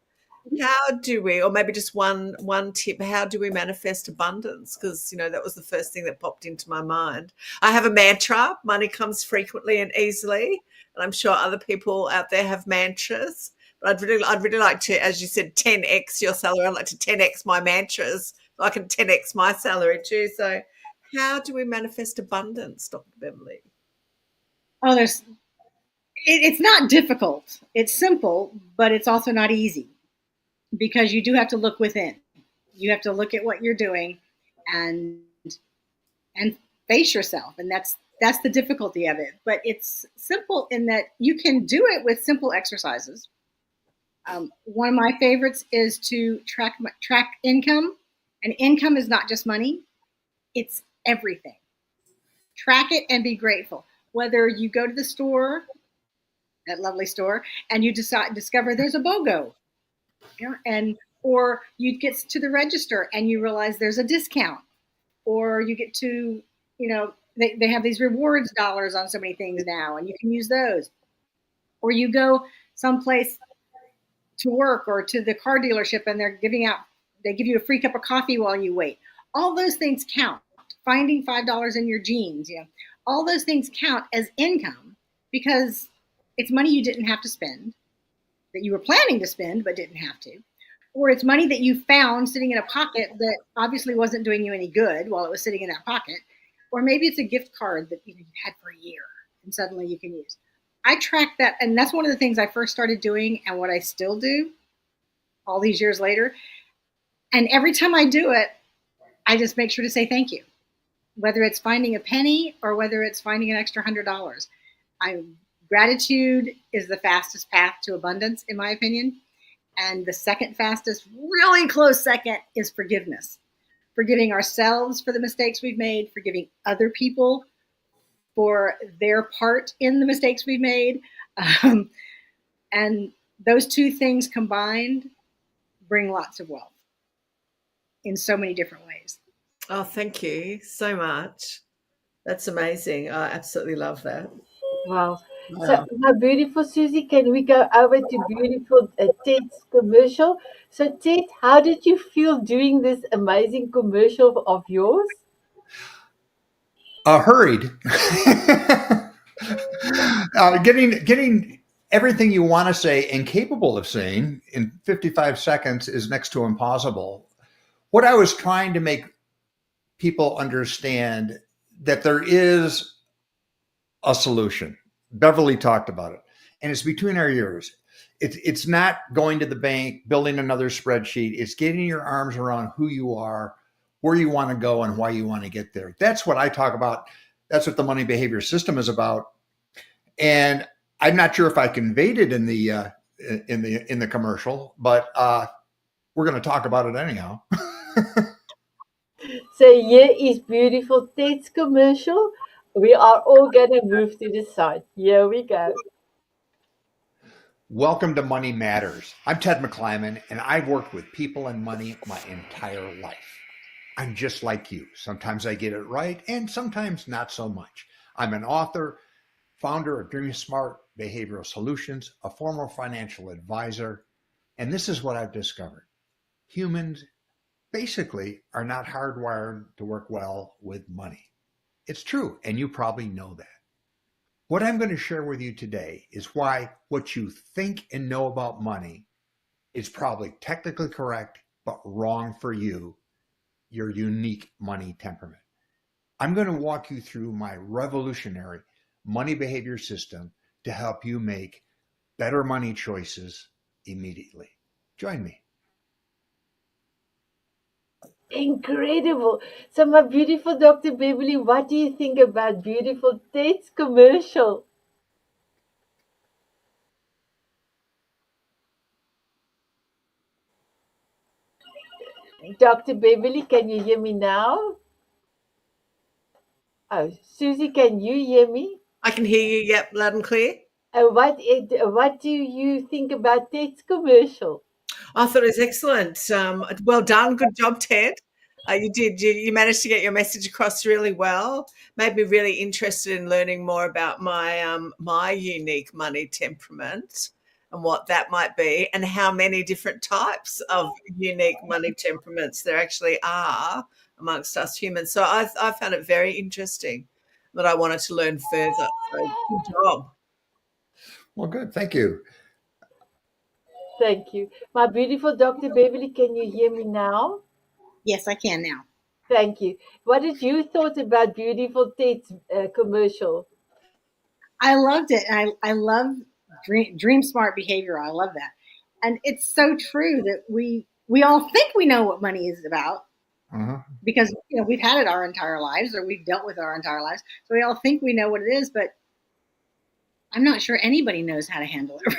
do we, or maybe just one tip, how do we manifest abundance? Because, that was the first thing that popped into my mind. I have a mantra: money comes frequently and easily. And I'm sure other people out there have mantras. But I'd really like to, as you said, 10x your salary. I'd like to 10x my mantras so I can 10x my salary too. So how do we manifest abundance, Dr. Beverly? Oh, it's not difficult. It's simple, but it's also not easy, because you do have to look within. You have to look at what you're doing and face yourself. And that's the difficulty of it. But it's simple in that you can do it with simple exercises. One of my favorites is to track income. And income is not just money, it's everything. Track it and be grateful. Whether you go to the store, that lovely store, and you discover there's a BOGO, or you get to the register and you realize there's a discount, or you get to, they have these rewards dollars on so many things now, and you can use those. Or you go someplace to work or to the car dealership and they give you a free cup of coffee while you wait. All those things count. Finding $5 in your jeans, all those things count as income, because it's money you didn't have to spend, that you were planning to spend but didn't have to. Or it's money that you found sitting in a pocket that obviously wasn't doing you any good while it was sitting in that pocket. or maybe it's a gift card that you've had for a year and suddenly you can use. I track that, and that's one of the things I first started doing, and what I still do all these years later. And every time I do it, I just make sure to say thank you, whether it's finding a penny or whether it's finding an extra $100. Gratitude is the fastest path to abundance, in my opinion. And the second fastest, really close second, is forgiveness. Forgiving ourselves for the mistakes we've made, forgiving other people for their part in the mistakes we've made. And those two things combined bring lots of wealth in so many different ways. Oh, thank you so much. That's amazing. I absolutely love that. Wow. So, my beautiful Susie, can we go over to beautiful Ted's commercial? So, Ted, how did you feel doing this amazing commercial of yours? Hurried. Getting everything you want to say and capable of saying in 55 seconds is next to impossible. What I was trying to make people understand that there is a solution. Beverly talked about it, and it's between our ears. It's not going to the bank, building another spreadsheet. It's getting your arms around who you are, where you want to go, and why you want to get there. That's what I talk about. That's what the money behavior system is about. And I'm not sure if I conveyed it in the commercial, but we're going to talk about it anyhow. So, here is beautiful Ted's commercial. We are all going to move to the side. Here we go. Welcome to Money Matters. I'm Ted McLyman, and I've worked with people and money my entire life. I'm just like you. Sometimes I get it right, and sometimes not so much. I'm an author, founder of Dream Smart Behavioral Solutions, a former financial advisor, and this is what I've discovered. Humans basically are not hardwired to work well with money. It's true, and you probably know that. What I'm going to share with you today is why what you think and know about money is probably technically correct, but wrong for you, your unique money temperament. I'm going to walk you through my revolutionary money behavior system to help you make better money choices immediately. Join me. Incredible. So, my beautiful Dr. Beverly, what do you think about beautiful Ted's commercial? Dr. Beverly, can you hear me now? Oh, Susie, can you hear me? I can hear you, yep, loud and clear. What do you think about Ted's commercial? I thought it was excellent. Well done. Good job, Ted. You did. You managed to get your message across really well. Made me really interested in learning more about my unique money temperament and what that might be, and how many different types of unique money temperaments there actually are amongst us humans. So I found it very interesting, that I wanted to learn further. So good job. Well, good. Thank you. Thank you. My beautiful Dr. Beverly, can you hear me now? Yes, I can now. Thank you. What did you thought about beautiful Ted's commercial? I loved it. I love dream smart behavior. I love that. And it's so true that we all think we know what money is about because we've had it our entire lives, or we've dealt with our entire lives. So we all think we know what it is, but I'm not sure anybody knows how to handle it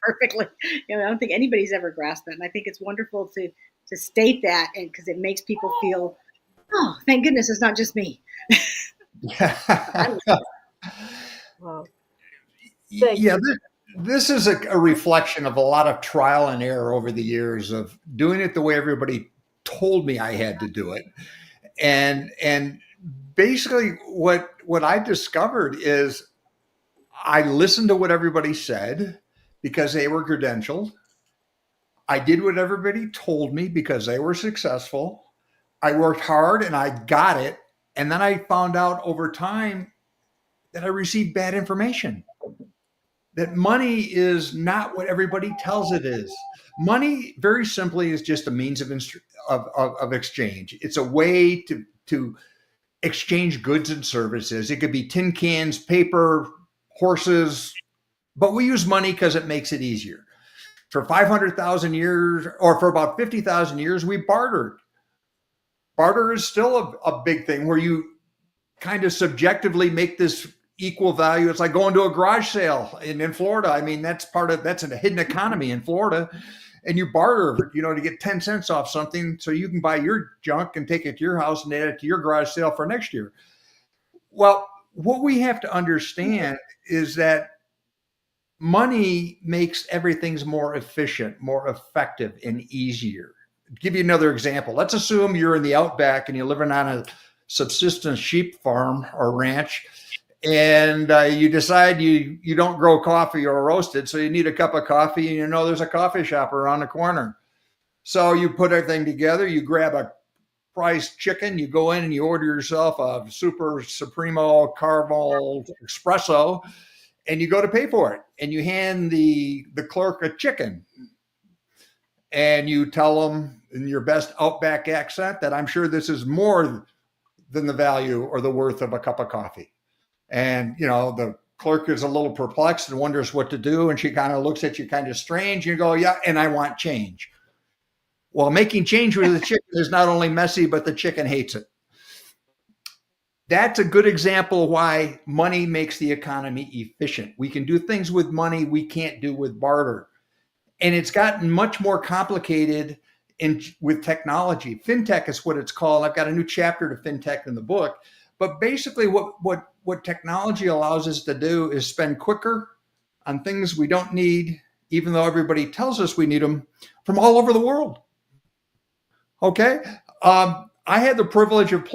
perfectly. I don't think anybody's ever grasped it. And I think it's wonderful to state that, and because it makes people feel, oh, thank goodness it's not just me. Wow. Yeah, this is a reflection of a lot of trial and error over the years of doing it the way everybody told me I had to do it. And basically what I discovered is I listened to what everybody said because they were credentialed. I did what everybody told me because they were successful. I worked hard and I got it. And then I found out over time that I received bad information. That money is not what everybody tells it is. Money, very simply, is just a means of exchange. It's a way to exchange goods and services. It could be tin cans, paper, horses, but we use money because it makes it easier. For 500,000 years, or for about 50,000 years, we bartered. Barter is still a big thing where you kind of subjectively make this equal value. It's like going to a garage sale in Florida. I mean, that's a hidden economy in Florida. And you barter, to get 10 cents off something so you can buy your junk and take it to your house and add it to your garage sale for next year. Well, what we have to understand is that money makes everything more efficient, more effective, and easier. I'll give you another example. Let's assume you're in the outback and you're living on a subsistence sheep farm or ranch, and you decide you don't grow coffee or roast it, so you need a cup of coffee, and there's a coffee shop around the corner. So you put everything together, you grab a priced chicken, you go in and you order yourself a super supremo caramel espresso, and you go to pay for it, and you hand the clerk a chicken, and you tell them in your best outback accent that I'm sure this is more than the value or the worth of a cup of coffee. And the clerk is a little perplexed and wonders what to do, and she kind of looks at you kind of strange. You go, yeah, and I want change. Well, making change with the chicken is not only messy, but the chicken hates it. That's a good example of why money makes the economy efficient. We can do things with money we can't do with barter. And it's gotten much more complicated with technology. FinTech is what it's called. I've got a new chapter to FinTech in the book. But basically what technology allows us to do is spend quicker on things we don't need, even though everybody tells us we need them, from all over the world. Okay? I had the privilege of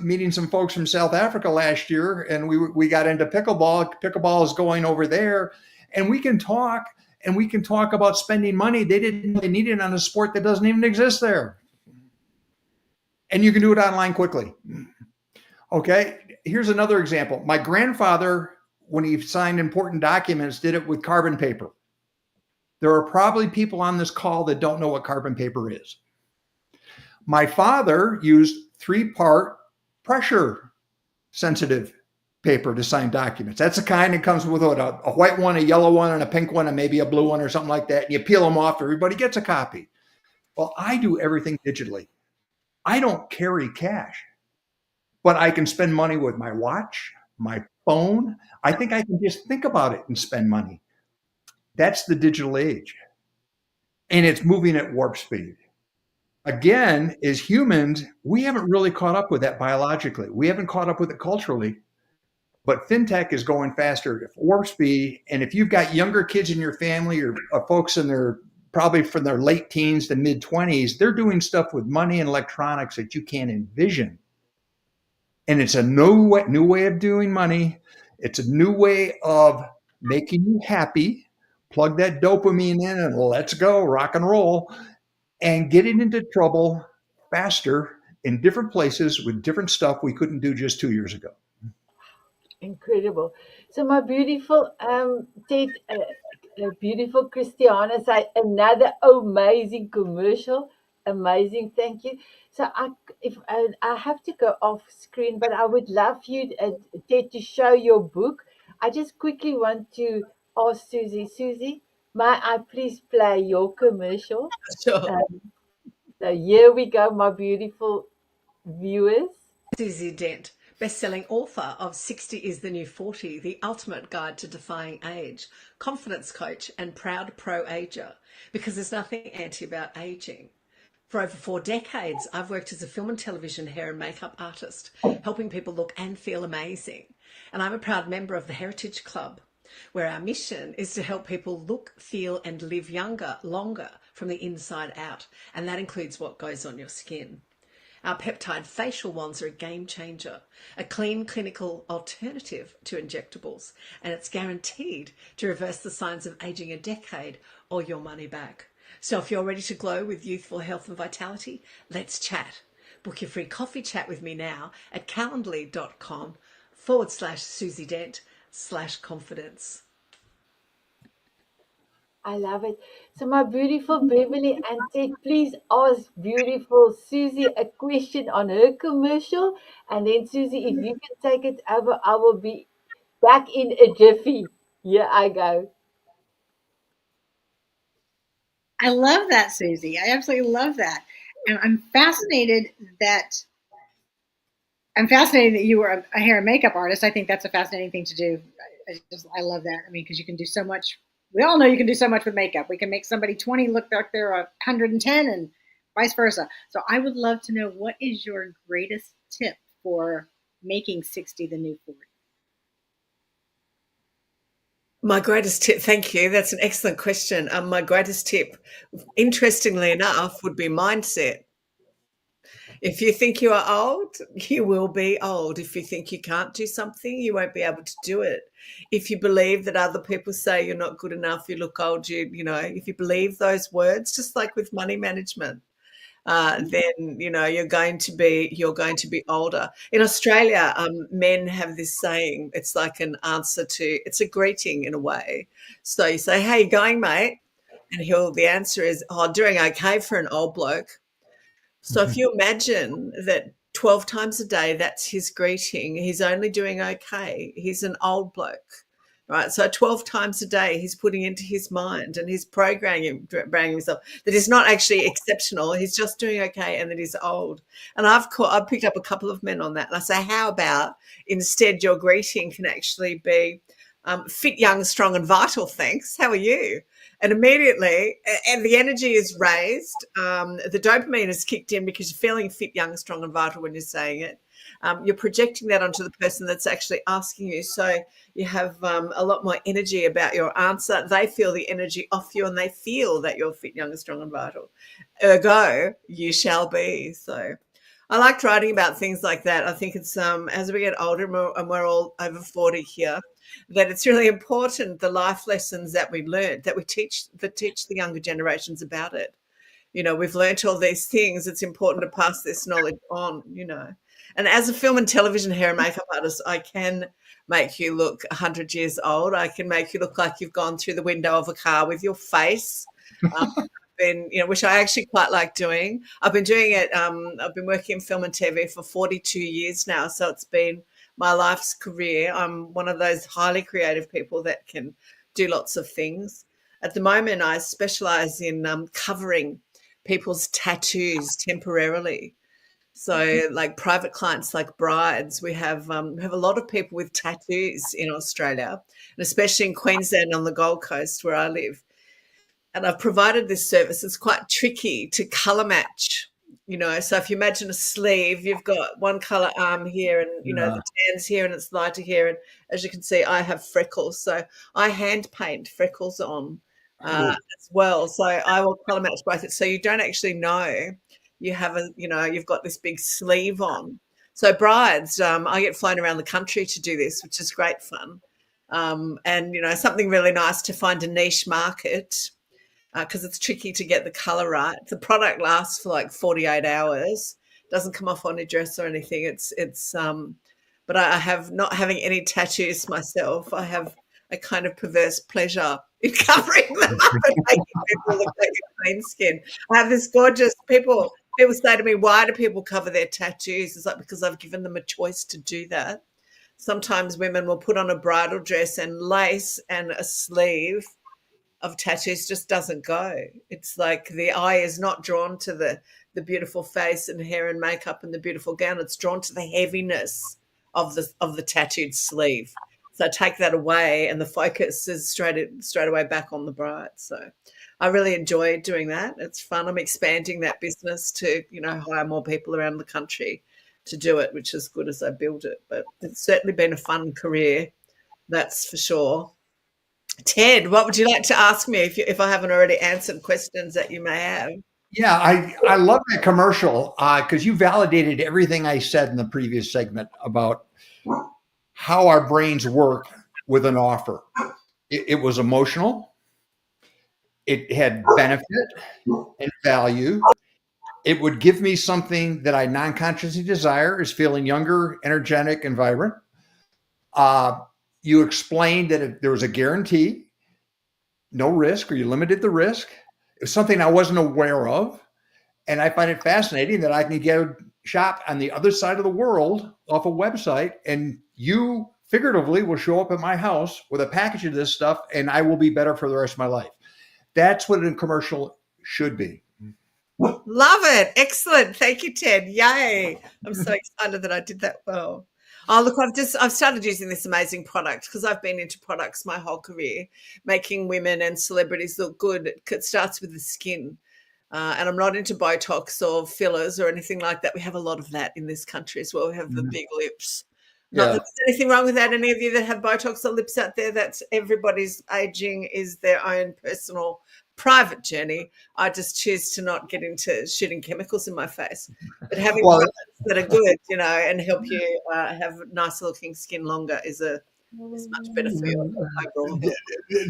meeting some folks from South Africa last year, and we got into pickleball. Pickleball is going over there, and we can talk about spending money they didn't really need it on a sport that doesn't even exist there. And you can do it online quickly. Okay, here's another example. My grandfather, when he signed important documents, did it with carbon paper. There are probably people on this call that don't know what carbon paper is. My father used 3-part pressure sensitive paper to sign documents. That's the kind that comes with a white one, a yellow one, and a pink one, and maybe a blue one or something like that. And you peel them off, everybody gets a copy. Well, I do everything digitally. I don't carry cash, but I can spend money with my watch, my phone. I think I can just think about it and spend money. That's the digital age. And it's moving at warp speed. Again, as humans, we haven't really caught up with that biologically. We haven't caught up with it culturally, but FinTech is going faster at warp speed. And if you've got younger kids in your family or folks in their probably from their late teens to mid 20s, they're doing stuff with money and electronics that you can't envision. And it's a new way of doing money. It's a new way of making you happy. Plug that dopamine in and let's go, rock and roll. And getting into trouble faster in different places with different stuff we couldn't do just 2 years ago. Incredible. So my beautiful Ted, beautiful Christiana said another amazing commercial. Amazing, thank you. So I have to go off screen, but I would love you, Ted, to show your book. I just quickly want to ask Susie. Susie, may I please play your commercial? Sure. So here we go, my beautiful viewers. Suzi Dent, best-selling author of 60 is the New 40, The Ultimate Guide to Defying Age, confidence coach and proud pro-ager, because there's nothing anti about aging. For over 4 decades, I've worked as a film and television hair and makeup artist, helping people look and feel amazing. And I'm a proud member of the Heritage Club, where our mission is to help people look, feel and live younger, longer from the inside out. And that includes what goes on your skin. Our peptide facial wands are a game changer, a clean clinical alternative to injectables, and it's guaranteed to reverse the signs of aging a decade or your money back. So if you're ready to glow with youthful health and vitality, let's chat. Book your free coffee chat with me now at calendly.com/Suzi Dent/confidence. I love it. So, my beautiful Beverly and Ted, please ask beautiful Susie a question on her commercial. And then, Susie, if you can take it over, I will be back in a jiffy. Here I go. I love that, Susie. I absolutely love that. And that I'm fascinated that you were a hair and makeup artist. I think that's a fascinating thing to do. I love that. I mean, because you can do so much. We all know you can do so much with makeup. We can make somebody 20 look like they're 110 and vice versa. So I would love to know, what is your greatest tip for making 60 the new 40? My greatest tip, thank you. That's an excellent question. My greatest tip, interestingly enough, would be mindset. If you think you are old, you will be old. If you think you can't do something, you won't be able to do it. If you believe that other people say you're not good enough, you look old, if you believe those words, just like with money management, then you're going to be older. In Australia, men have this saying. It's like an answer to. It's a greeting in a way. So you say, "How you going, mate?" And the answer is, "Oh, doing okay for an old bloke." So if you imagine that 12 times a day, that's his greeting, he's only doing okay. He's an old bloke, right? So 12 times a day, he's putting into his mind and he's programming himself that he's not actually exceptional. He's just doing okay and that he's old. And I've picked up a couple of men on that. And I say, how about instead your greeting can actually be fit, young, strong, and vital. Thanks. How are you? And immediately, and the energy is raised. The dopamine is kicked in because you're feeling fit, young, strong, and vital when you're saying it. You're projecting that onto the person that's actually asking you. So you have a lot more energy about your answer. They feel the energy off you and they feel that you're fit, young, strong, and vital. Ergo, you shall be. So I liked writing about things like that. I think it's as we get older and we're all over 40 here, that it's really important, the life lessons that we learned, that teach the younger generations about it. We've learnt all these things. It's important to pass this knowledge on. And as a film and television hair and makeup artist, I can make you look 100 years old. I can make you look like you've gone through the window of a car with your face. Which I actually quite like doing. I've been doing it. I've been working in film and TV for 42 years now. So it's been my life's career. I'm one of those highly creative people that can do lots of things. At the moment, I specialize in covering people's tattoos temporarily. So, like private clients, like brides, we have a lot of people with tattoos in Australia, and especially in Queensland on the Gold Coast where I live. And I've provided this service. It's quite tricky to color match. So if you imagine a sleeve, you've got one color arm here and, the tan's here and it's lighter here. And as you can see, I have freckles. So I hand paint freckles on as well. So I will color match both. So you don't actually know you've got this big sleeve on. So brides, I get flown around the country to do this, which is great fun. And, something really nice to find a niche market, because it's tricky to get the color right. The product lasts for like 48 hours. Doesn't come off on a dress or anything. But I have, not having any tattoos myself, I have a kind of perverse pleasure in covering them up and making people look like a clean skin. I have this gorgeous people say to me, why do people cover their tattoos? It's like, because I've given them a choice to do that. Sometimes women will put on a bridal dress and lace and a sleeve of tattoos just doesn't go. It's like the eye is not drawn to the beautiful face and hair and makeup and the beautiful gown. It's drawn to the heaviness of the tattooed sleeve. So take that away and the focus is straight away back on the bride. So I really enjoy doing that. It's fun. I'm expanding that business to, hire more people around the country to do it, which is good as I build it. But it's certainly been a fun career, that's for sure. Ted, what would you like to ask me if I haven't already answered questions that you may have? Yeah, I love that commercial because you validated everything I said in the previous segment about how our brains work with an offer. It was emotional. It had benefit and value. It would give me something that I non-consciously desire, is feeling younger, energetic, and vibrant. You explained that there was a guarantee. no risk, or you limited the risk. It was something I wasn't aware of. And I find it fascinating that I can get shop on the other side of the world off a website, and you figuratively will show up at my house with a package of this stuff, and I will be better for the rest of my life. That's what a commercial should be. Love it. Excellent. Thank you, Ted. Yay. I'm so excited that I did that well. Oh, look, I've started using this amazing product because I've been into products my whole career, making women and celebrities look good. It starts with the skin. And I'm not into Botox or fillers or anything like that. We have a lot of that in this country as well. We have the big lips. Not Yeah. that there's anything wrong with that. Any of you that have Botox or lips out there, that's everybody's aging is their own personal private journey. I just choose to not get into shooting chemicals in my face. But having Well, products that are good, and help you have nicer looking skin longer is much better for your overall health.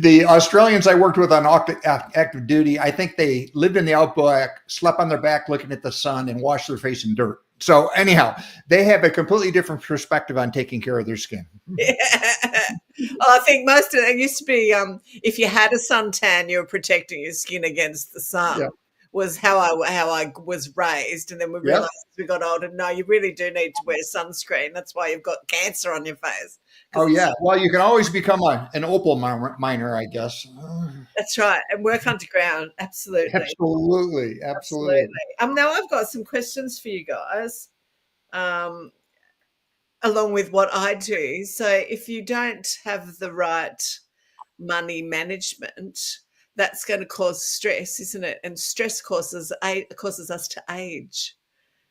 the Australians I worked with on active duty, I think they lived in the outback, slept on their back looking at the sun, and washed their face in dirt. So anyhow, they have a completely different perspective on taking care of their skin. Yeah. Well, I think most of it used to be if you had a suntan, you were protecting your skin against the sun. Yeah. Was how I was raised, and then we realized as we got older, no, you really do need to wear sunscreen. That's why you've got cancer on your face. Oh yeah, well you can always become an opal miner, I guess. That's right, and work underground. Absolutely. Absolutely. Now I've got some questions for you guys, along with what I do. So if you don't have the right money management, that's going to cause stress, isn't it? And stress causes us to age.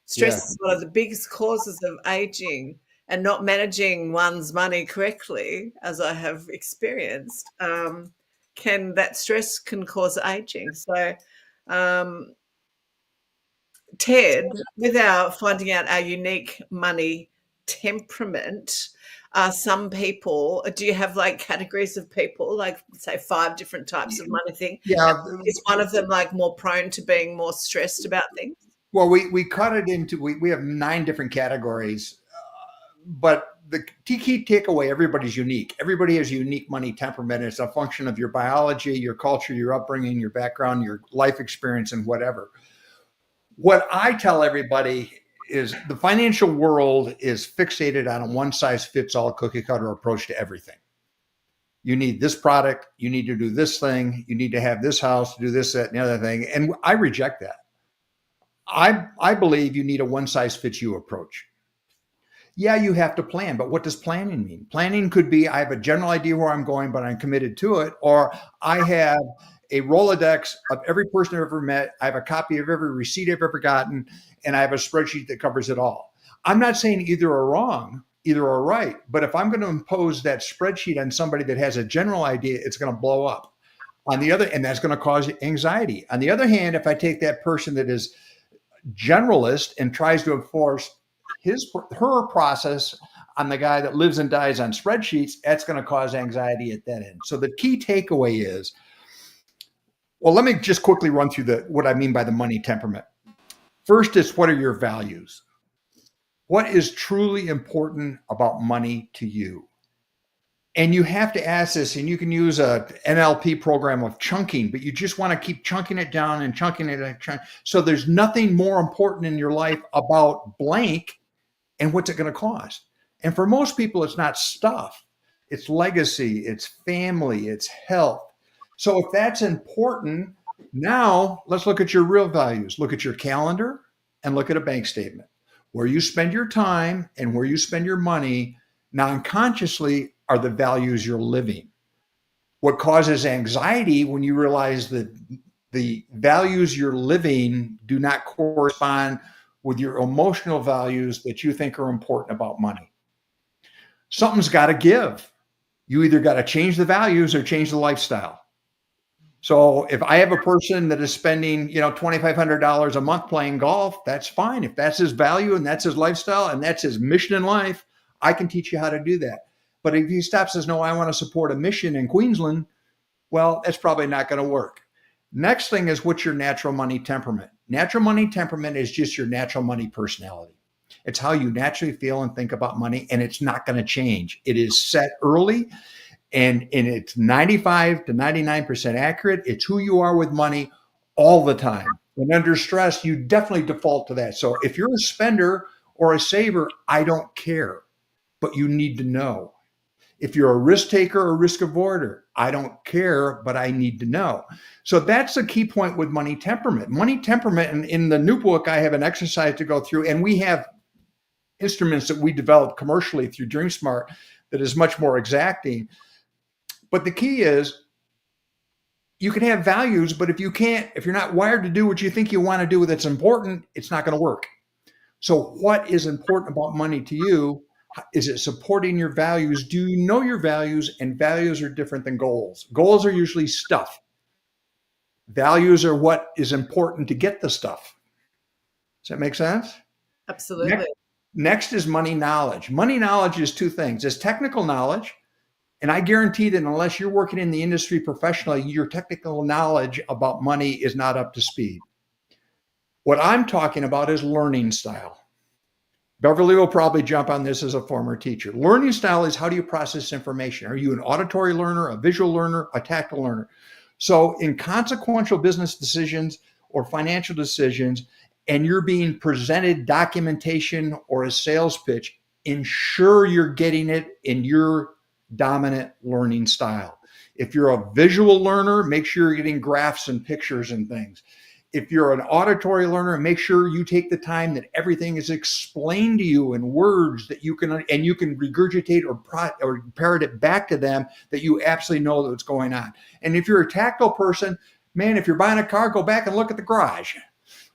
Stress is one of the biggest causes of aging, and not managing one's money correctly, as I have experienced, that stress can cause aging. So, Ted, without finding out our unique money temperament, some people, do you have like categories of people, like say 5 different types of money thing? Yeah. Is one of them like more prone to being more stressed about things? Well, we cut it into, we have 9 different categories, but the key takeaway, everybody's unique. Everybody has a unique money temperament. It's a function of your biology, your culture, your upbringing, your background, your life experience, and whatever. What I tell everybody is the financial world is fixated on a one-size-fits-all cookie-cutter approach to everything. You need this product, you need to do this thing, you need to have this house, do this, that, and the other thing. And I reject that. I believe you need a one-size-fits-you approach. Yeah, you have to plan, but what does planning mean? Planning could be, I have a general idea where I'm going, but I'm committed to it, or I have a Rolodex of every person I've ever met. I have a copy of every receipt I've ever gotten, and I have a spreadsheet that covers it all. I'm not saying either are wrong, either are right, but if I'm going to impose that spreadsheet on somebody that has a general idea, it's going to blow up. And that's going to cause anxiety. On the other hand, if I take that person that is generalist and tries to enforce her process on the guy that lives and dies on spreadsheets, that's going to cause anxiety at that end. So the key takeaway is, well, let me just quickly run through what I mean by the money temperament. First is, what are your values? What is truly important about money to you? And you have to ask this, and you can use a NLP program of chunking, but you just want to keep chunking it down and chunking it. So there's nothing more important in your life about blank and what's it going to cost. And for most people, it's not stuff. It's legacy, it's family, it's health. So if that's important, now let's look at your real values. Look at your calendar and look at a bank statement. Where you spend your time and where you spend your money non-consciously are the values you're living. What causes anxiety when you realize that the values you're living do not correspond with your emotional values that you think are important about money. Something's got to give. You either got to change the values or change the lifestyle. So if I have a person that is spending, $2,500 a month playing golf, that's fine. If that's his value and that's his lifestyle and that's his mission in life, I can teach you how to do that. But if he stops and says, no, I want to support a mission in Queensland, well, that's probably not going to work. Next thing is, what's your natural money temperament? Natural money temperament is just your natural money personality. It's how you naturally feel and think about money, and it's not going to change. It is set early. And it's 95 to 99% accurate. It's who you are with money all the time. When under stress, you definitely default to that. So if you're a spender or a saver, I don't care, but you need to know. If you're a risk taker or risk avoider, I don't care, but I need to know. So that's the key point with money temperament. Money temperament, and in the new book, I have an exercise to go through, and we have instruments that we developed commercially through DreamSmart that is much more exacting. But the key is you can have values, but if you're not wired to do what you think you want to do that's important, it's not going to work. So what is important about money to you? Is it supporting your values? Do you know your values? And values are different than goals. Goals are usually stuff. Values are what is important to get the stuff. Does that make sense? Absolutely. Next is money knowledge. Money knowledge is two things. It's technical knowledge. And I guarantee that unless you're working in the industry professionally, your technical knowledge about money is not up to speed. What I'm talking about is learning style. Beverly will probably jump on this as a former teacher. Learning style is how do you process information? Are you an auditory learner, a visual learner, a tactile learner? So in consequential business decisions or financial decisions, and you're being presented documentation or a sales pitch, ensure you're getting it in your dominant learning style. If you're a visual learner, make sure you're getting graphs and pictures and things. If you're an auditory learner, make sure you take the time that everything is explained to you in words that you can regurgitate or parrot it back to them, that you absolutely know what's going on. And if you're a tactile person, man, if you're buying a car, go back and look at the garage,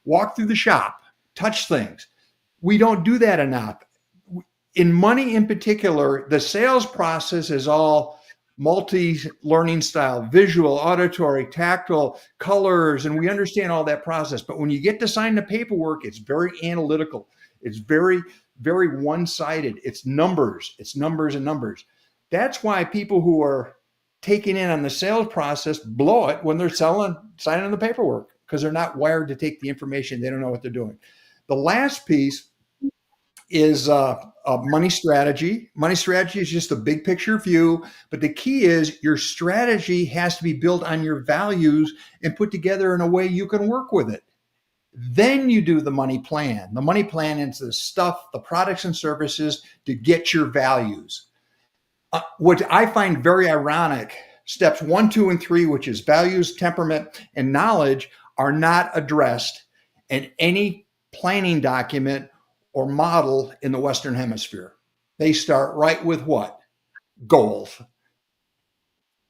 walk through the shop, touch things. We don't do that enough. In money in particular, the sales process is all multi-learning style, visual, auditory, tactile, colors, and we understand all that process. But when you get to sign the paperwork, it's very analytical. It's very, very one-sided. It's numbers and numbers. That's why people who are taking in on the sales process blow it when they're signing the paperwork, because they're not wired to take the information. They don't know what they're doing. The last piece is money strategy. Money strategy is just a big picture view, but the key is your strategy has to be built on your values and put together in a way you can work with it. Then you do the money plan. The money plan is the stuff, the products and services to get your values. What I find very ironic, steps 1, 2, and 3, which is values, temperament, and knowledge, are not addressed in any planning document or model in the Western Hemisphere. They start right with what? Goals.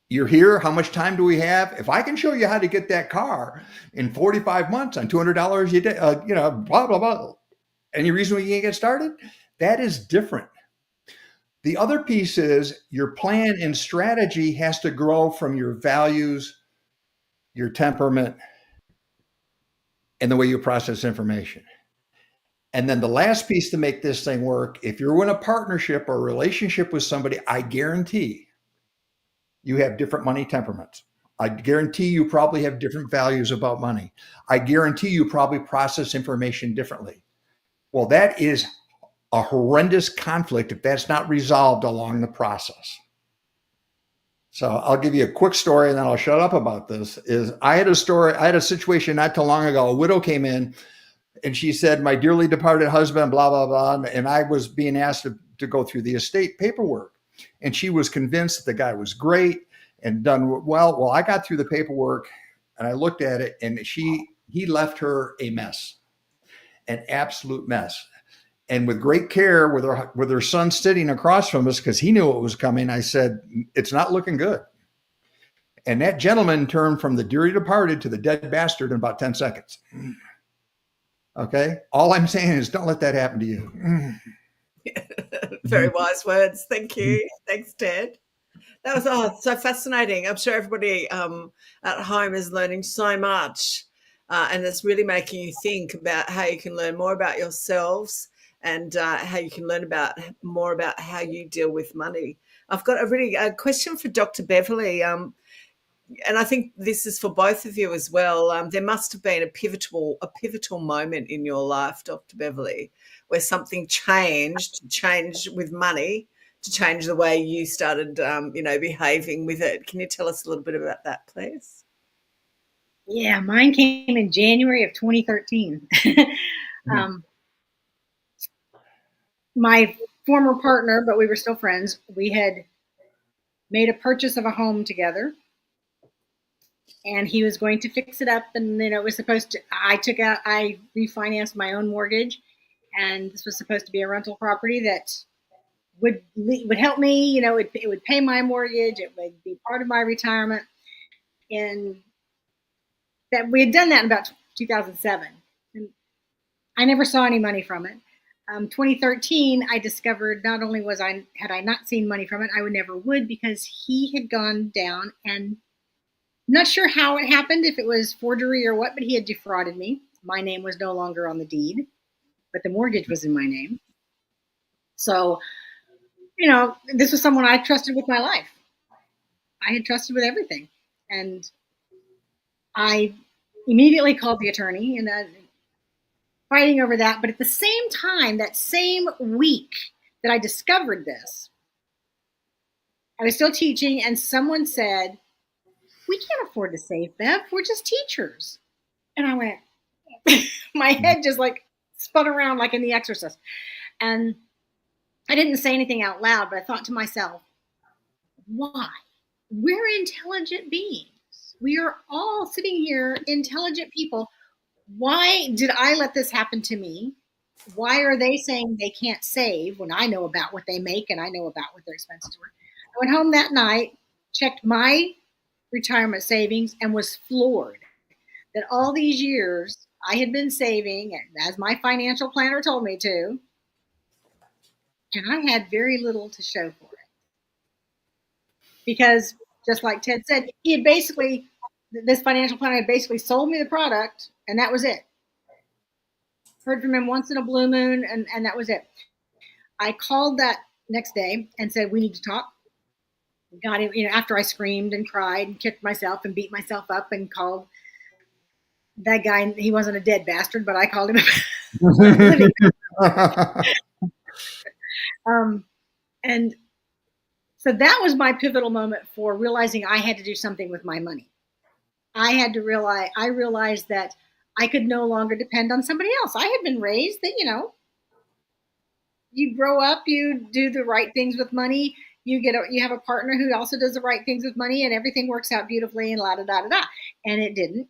You're here. How much time do we have? If I can show you how to get that car in 45 months on $200 a day, blah, blah, blah. Any reason we can't get started? That is different. The other piece is your plan and strategy has to grow from your values, your temperament, and the way you process information. And then the last piece to make this thing work, if you're in a partnership or relationship with somebody, I guarantee you have different money temperaments. I guarantee you probably have different values about money. I guarantee you probably process information differently. Well, that is a horrendous conflict if that's not resolved along the process. So I'll give you a quick story and then I'll shut up about this. I had a situation not too long ago. A widow came in and she said, my dearly departed husband, blah, blah, blah. And I was being asked to go through the estate paperwork. And she was convinced that the guy was great and done well. Well, I got through the paperwork and I looked at it and he left her a mess, an absolute mess. And with great care, with her son sitting across from us, because he knew what was coming, I said, it's not looking good. And that gentleman turned from the dearly departed to the dead bastard in about 10 seconds. Okay. All I'm saying is don't let that happen to you. Very wise words. Thank you. Thanks, Ted. That was so fascinating. I'm sure everybody at home is learning so much, and it's really making you think about how you can learn more about yourselves and how you can learn more about how you deal with money. I've got a question for Dr. Beverly. And I think this is for both of you as well. There must have been a pivotal moment in your life, Dr. Beverly, where something changed with money to change the way you started, behaving with it. Can you tell us a little bit about that, please? Yeah, mine came in January of 2013. My former partner, but we were still friends, we had made a purchase of a home together, and he was going to fix it up. And then it was supposed to, I refinanced my own mortgage, and this was supposed to be a rental property that would help me. It would pay my mortgage. It would be part of my retirement. And that we had done that in about 2007. And I never saw any money from it. 2013, I discovered not only had I not seen money from it, I never would, because he had gone down, and I'm not sure how it happened, if it was forgery or what, but he had defrauded me. My name was no longer on the deed, but the mortgage was in my name. So, this was someone I trusted with my life. I had trusted with everything. And I immediately called the attorney, and fighting over that. But at the same time, that same week that I discovered this, I was still teaching, and someone said, "We can't afford to save, Bev. We're just teachers." And I went, my head just like spun around like in The Exorcist. And I didn't say anything out loud, but I thought to myself, why? We're intelligent beings. We are all sitting here, intelligent people. Why did I let this happen to me? Why are they saying they can't save when I know about what they make and I know about what their expenses were? I went home that night, checked my retirement savings, and was floored that all these years I had been saving, as my financial planner told me to, and I had very little to show for it. Because just like Ted said, this financial planner had basically sold me the product, and that was it. Heard from him once in a blue moon, and that was it. I called that next day and said, we need to talk. Got him, after I screamed and cried and kicked myself and beat myself up, and called that guy. He wasn't a dead bastard, but I called him and so that was my pivotal moment for realizing I had to do something with my money. I realized that I could no longer depend on somebody else. I had been raised that, you grow up, you do the right things with money. You have a partner who also does the right things with money, and everything works out beautifully, and la da da da da. And it didn't.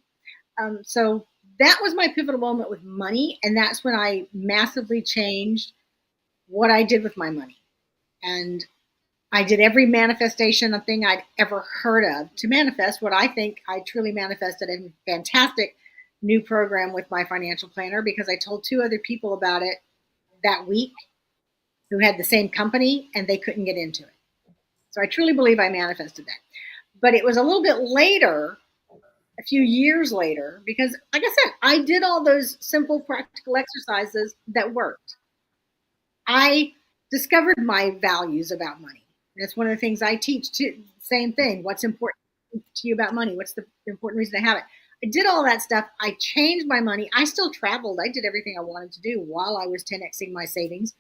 So that was my pivotal moment with money, and that's when I massively changed what I did with my money. And I did every manifestation thing I'd ever heard of to manifest what I think I truly manifested, a fantastic new program with my financial planner, because I told 2 other people about it that week who had the same company, and they couldn't get into it. So I truly believe I manifested that. But it was a little bit later, a few years later, because like I said, I did all those simple practical exercises that worked. I discovered my values about money. That's one of the things I teach too. Same thing. What's important to you about money? What's the important reason to have it? I did all that stuff. I changed my money. I still traveled. I did everything I wanted to do while I was 10xing my savings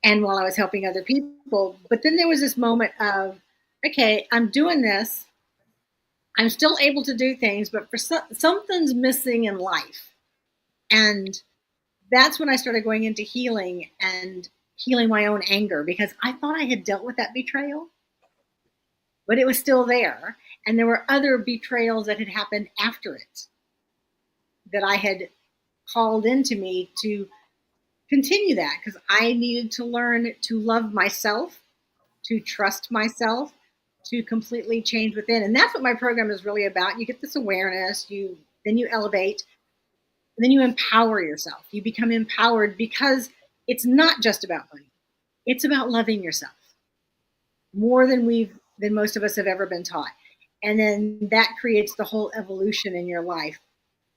and while I was helping other people. But then there was this moment of, okay, I'm doing this. I'm still able to do things, but for something's missing in life. And that's when I started going into healing and healing my own anger, because I thought I had dealt with that betrayal, but it was still there. And there were other betrayals that had happened after it that I had called into me to continue that, because I needed to learn to love myself, to trust myself, to completely change within. And that's what my program is really about. You get this awareness, then you elevate, and then you empower yourself. You become empowered, because it's not just about money. It's about loving yourself more than most of us have ever been taught. And then that creates the whole evolution in your life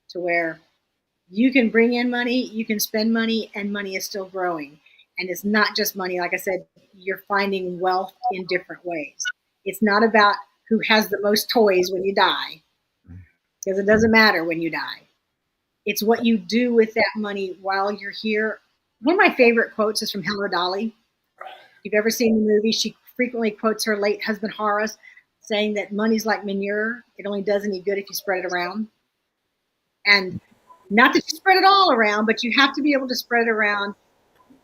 to where you can bring in money, you can spend money, and money is still growing. And it's not just money. Like I said, you're finding wealth in different ways. It's not about who has the most toys when you die, because it doesn't matter when you die. It's what you do with that money while you're here. One of my favorite quotes is from Hello Dolly. you've ever seen the movie, she frequently quotes her late husband Horace, saying that money's like manure. It only does any good if you spread it around. And not that you spread it all around, but you have to be able to spread it around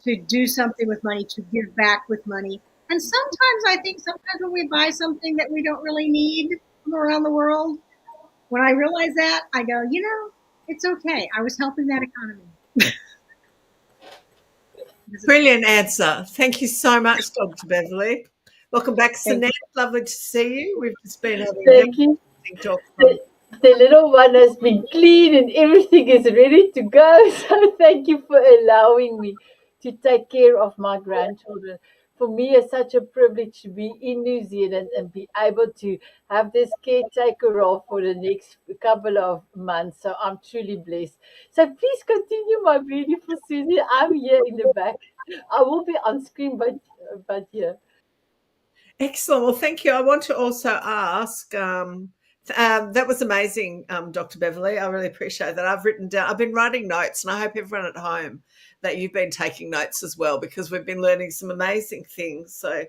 to do something with money, to give back with money. And sometimes when we buy something that we don't really need from around the world, when I realize that, I go, it's okay. I was helping that economy. Brilliant answer. Thank you so much, Dr. Beverly. Welcome back, Sanet. Lovely to see you. We've just been having Thank you. talk. The little one has been clean and everything is ready to go. So thank you for allowing me to take care of my grandchildren. For me, it's such a privilege to be in New Zealand and be able to have this caretaker role for the next couple of months. So I'm truly blessed. So please continue, my beautiful Susie. I'm here in the back. I will be on screen, but yeah. Excellent. Well, thank you. I want to also ask, that was amazing, Dr. Beverly. I really appreciate that. I've been writing notes, and I hope everyone at home that you've been taking notes as well, because we've been learning some amazing things. So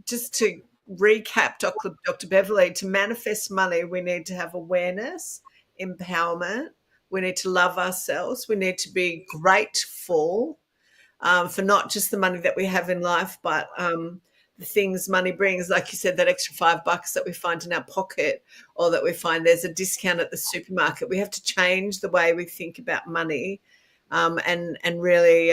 just to recap, Dr. Beverly, to manifest money, we need to have awareness, empowerment. We need to love ourselves. We need to be grateful for not just the money that we have in life, but the things money brings, like you said, that extra $5 that we find in our pocket, or that we find there's a discount at the supermarket. We have to change the way we think about money, and really,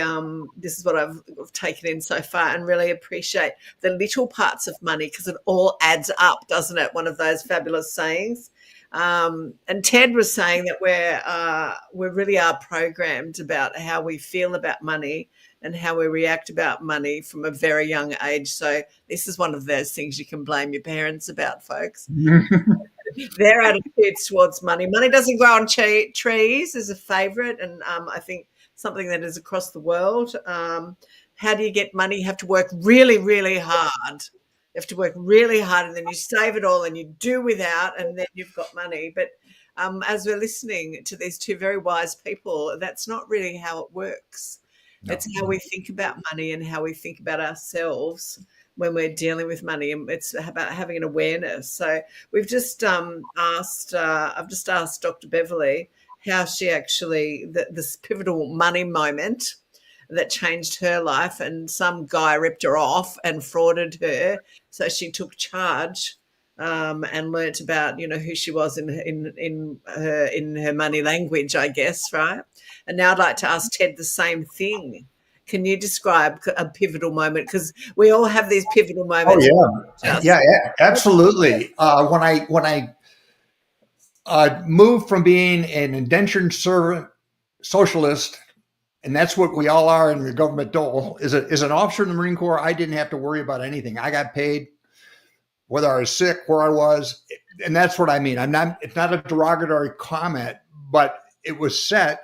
this is what I've taken in so far, and really appreciate the little parts of money, because it all adds up, doesn't it? One of those fabulous sayings. And Ted was saying that we really are programmed about how we feel about money and how we react about money from a very young age. So this is one of those things you can blame your parents about, folks. Their attitudes towards money. Money doesn't grow on trees is a favourite, and I think something that is across the world. How do you get money? You have to work really, really hard. You have to work really hard, and then you save it all and you do without, and then you've got money. But as we're listening to these two very wise people, that's not really how it works. No. It's how we think about money and how we think about ourselves when we're dealing with money, and it's about having an awareness. So we've just asked Dr. Beverly how she actually, this pivotal money moment that changed her life, and some guy ripped her off and frauded her. So she took charge and learnt about, who she was in her money language, I guess, right? And now I'd like to ask Ted the same thing. Can you describe a pivotal moment? Because we all have these pivotal moments. Oh yeah, yeah, absolutely. When I moved from being an indentured servant socialist, and that's what we all are in the government dole, as an officer in the Marine Corps, I didn't have to worry about anything. I got paid whether I was sick, where I was, and that's what I mean. It's not a derogatory comment, but it was set.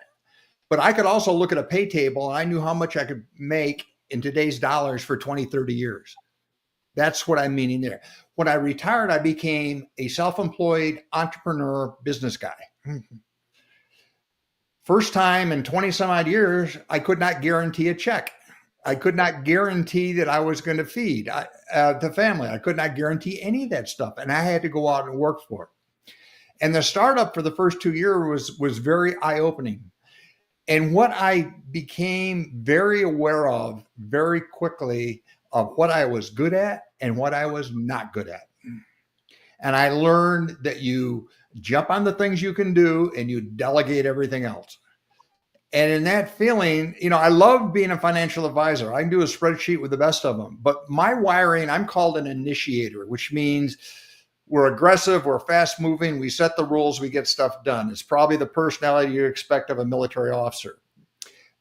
But I could also look at a pay table, and I knew how much I could make in today's dollars for 20, 30 years. That's what I'm meaning there. When I retired, I became a self-employed entrepreneur business guy. First time in 20 some odd years, I could not guarantee a check. I could not guarantee that I was going to feed the family. I could not guarantee any of that stuff. And I had to go out and work for it. And the startup for the first 2 years was very eye-opening. And what I became very aware of very quickly of what I was good at and what I was not good at. And I learned that you jump on the things you can do and you delegate everything else. And in that feeling, I love being a financial advisor. I can do a spreadsheet with the best of them. But my wiring, I'm called an initiator, which means we're aggressive, we're fast moving, we set the rules, we get stuff done. It's probably the personality you expect of a military officer.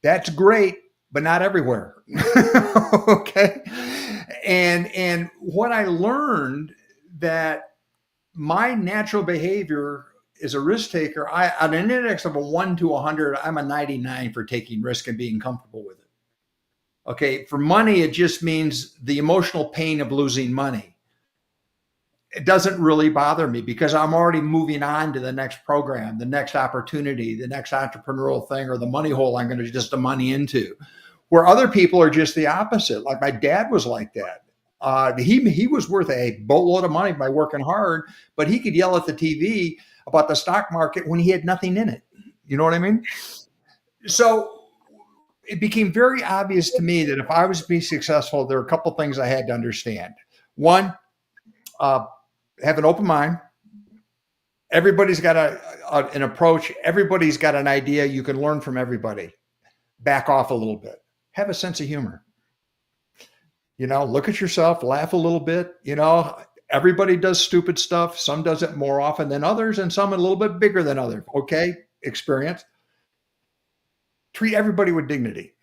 That's great, but not everywhere. Okay. And what I learned, that my natural behavior is a risk taker. On an index of a 1 to 100, I'm a 99 for taking risk and being comfortable with it. Okay. For money, it just means the emotional pain of losing money. It doesn't really bother me because I'm already moving on to the next program, the next opportunity, the next entrepreneurial thing, or the money hole I'm going to just the money into. where other people are just the opposite. Like my dad was like that. He was worth a boatload of money by working hard, but he could yell at the TV about the stock market when he had nothing in it. You know what I mean? So it became very obvious to me that if I was to be successful, there are a couple of things I had to understand. One, have an open mind. Everybody's got an approach. Everybody's got an idea. You can learn from everybody. Back off a little bit. Have a sense of humor. Look at yourself, laugh a little bit. Everybody does stupid stuff. Some does it more often than others, and some a little bit bigger than others. Okay, experience. Treat everybody with dignity.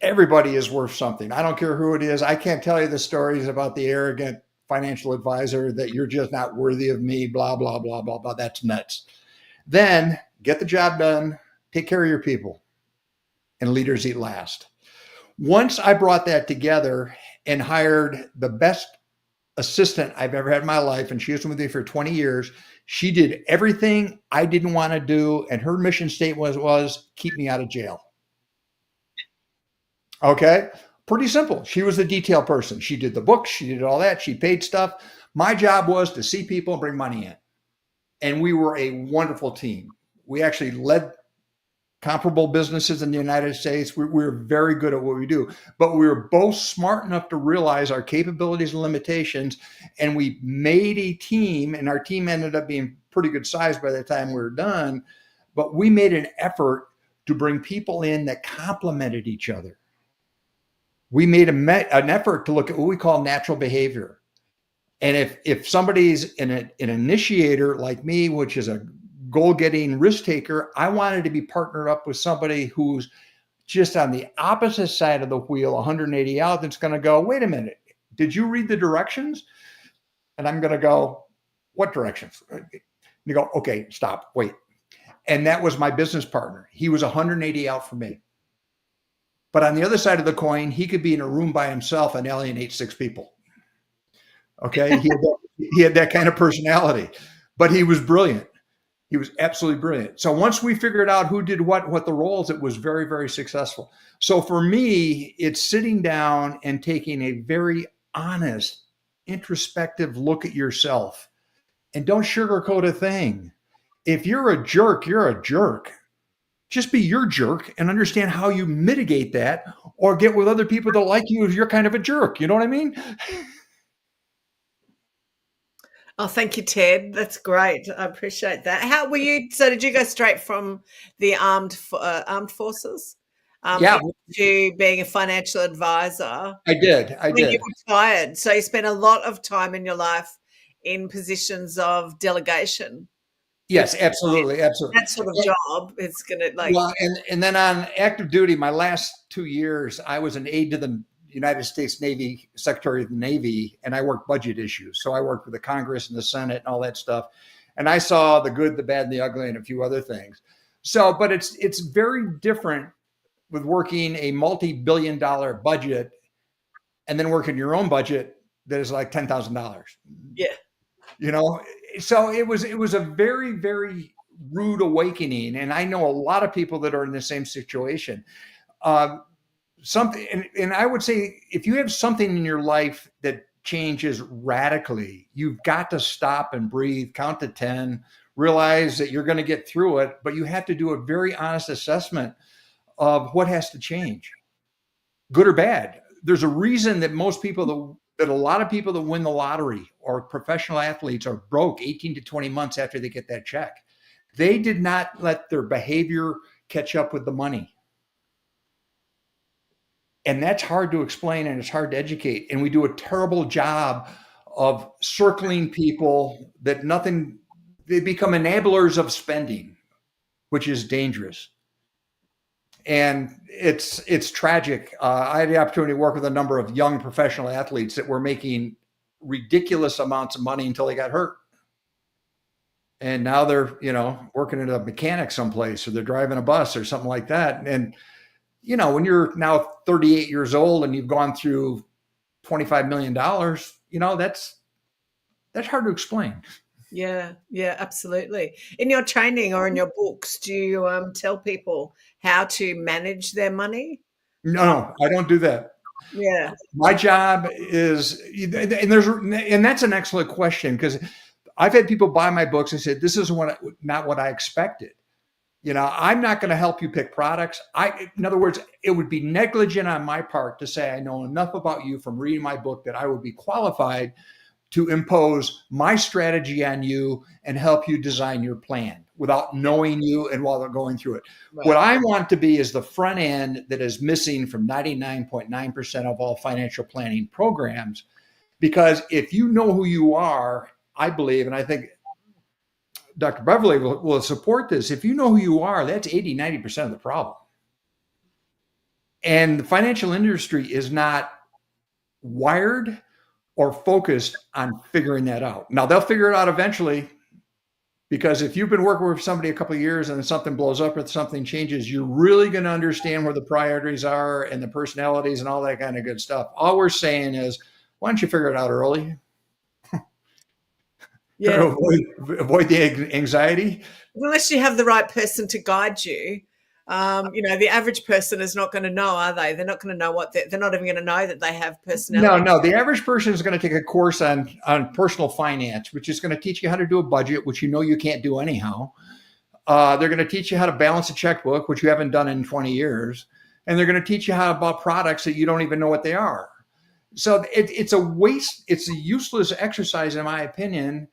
Everybody is worth something. I don't care who it is. I can't tell you the stories about the arrogant financial advisor that you're just not worthy of me, blah, blah, blah, blah, blah. That's nuts. Then get the job done, take care of your people, and leaders eat last. Once I brought that together and hired the best assistant I've ever had in my life, and she was with me for 20 years, she did everything I didn't want to do, and her mission statement was keep me out of jail. Okay? Pretty simple. She was the detail person. She did the books. She did all that. She paid stuff. My job was to see people and bring money in. And we were a wonderful team. We actually led comparable businesses in the United States. We were very good at what we do. But we were both smart enough to realize our capabilities and limitations. And we made a team. And our team ended up being pretty good size by the time we were done. But we made an effort to bring people in that complemented each other. We made an effort to look at what we call natural behavior. And if somebody's an initiator like me, which is a goal-getting risk taker, I wanted to be partnered up with somebody who's just on the opposite side of the wheel, 180 out, that's going to go, wait a minute, did you read the directions? And I'm going to go, what directions? And you go, okay, stop, wait. And that was my business partner. He was 180 out for me. But on the other side of the coin, he could be in a room by himself and alienate 6 people. Okay, he had that kind of personality, but he was brilliant. He was absolutely brilliant. So once we figured out who did what the roles, it was very, very successful. So for me, it's sitting down and taking a very honest, introspective look at yourself, and don't sugarcoat a thing. If you're a jerk, you're a jerk. Just be your jerk and understand how you mitigate that, or get with other people that like you if you're kind of a jerk. You know what I mean? Oh, thank you, Ted. That's great. I appreciate that. How were you? So, did you go straight from the armed forces Yeah, to being a financial advisor? I did. When you retired, so you spent a lot of time in your life in positions of delegation. Yes, absolutely. That sort of job, it's going to Well, and then on active duty, my last 2 years, I was an aide to the United States Navy, Secretary of the Navy, and I worked budget issues. So I worked with the Congress and the Senate and all that stuff. And I saw the good, the bad, and the ugly, and a few other things. So, but it's very different with working a multi-billion-dollar budget and then working your own budget that is like $10,000. Yeah. So it was a very, very rude awakening. And I know a lot of people that are in the same situation. And I would say, if you have something in your life that changes radically, you've got to stop and breathe, count to 10, realize that you're going to get through it, but you have to do a very honest assessment of what has to change, good or bad. There's a reason that that a lot of people that win the lottery or professional athletes are broke 18 to 20 months after they get that check. They did not let their behavior catch up with the money. And that's hard to explain, and it's hard to educate. And we do a terrible job of circling people they become enablers of spending, which is dangerous. And it's tragic. I had the opportunity to work with a number of young professional athletes that were making ridiculous amounts of money until they got hurt. And now they're, working at a mechanic someplace, or they're driving a bus or something like that. And, when you're now 38 years old and you've gone through $25 million, that's hard to explain. Yeah, absolutely. In your training or in your books, do you tell people how to manage their money? No, I don't do that. Yeah. My job is, and that's an excellent question, because I've had people buy my books and said, this is not what I expected. I'm not going to help you pick products. In other words, it would be negligent on my part to say I know enough about you from reading my book that I would be qualified to impose my strategy on you and help you design your plan without knowing you and while they're going through it. Right. What I want to be is the front end that is missing from 99.9% of all financial planning programs. Because if you know who you are, I believe, and I think Dr. Beverly will support this, if you know who you are, that's 80, 90% of the problem. And the financial industry is not wired or focused on figuring that out. Now, they'll figure it out eventually, because if you've been working with somebody a couple of years and then something blows up or something changes, you're really going to understand where the priorities are and the personalities and all that kind of good stuff. All we're saying is, why don't you figure it out early? Yeah. Avoid the anxiety. Unless you have the right person to guide you. The average person is not going to know, are they? They're not going to know they're not even going to know that they have personality. No. The average person is going to take a course on personal finance, which is going to teach you how to do a budget, which you can't do anyhow. They're going to teach you how to balance a checkbook, which you haven't done in 20 years. And they're going to teach you how to buy products that you don't even know what they are. So it's a waste. It's a useless exercise, in my opinion.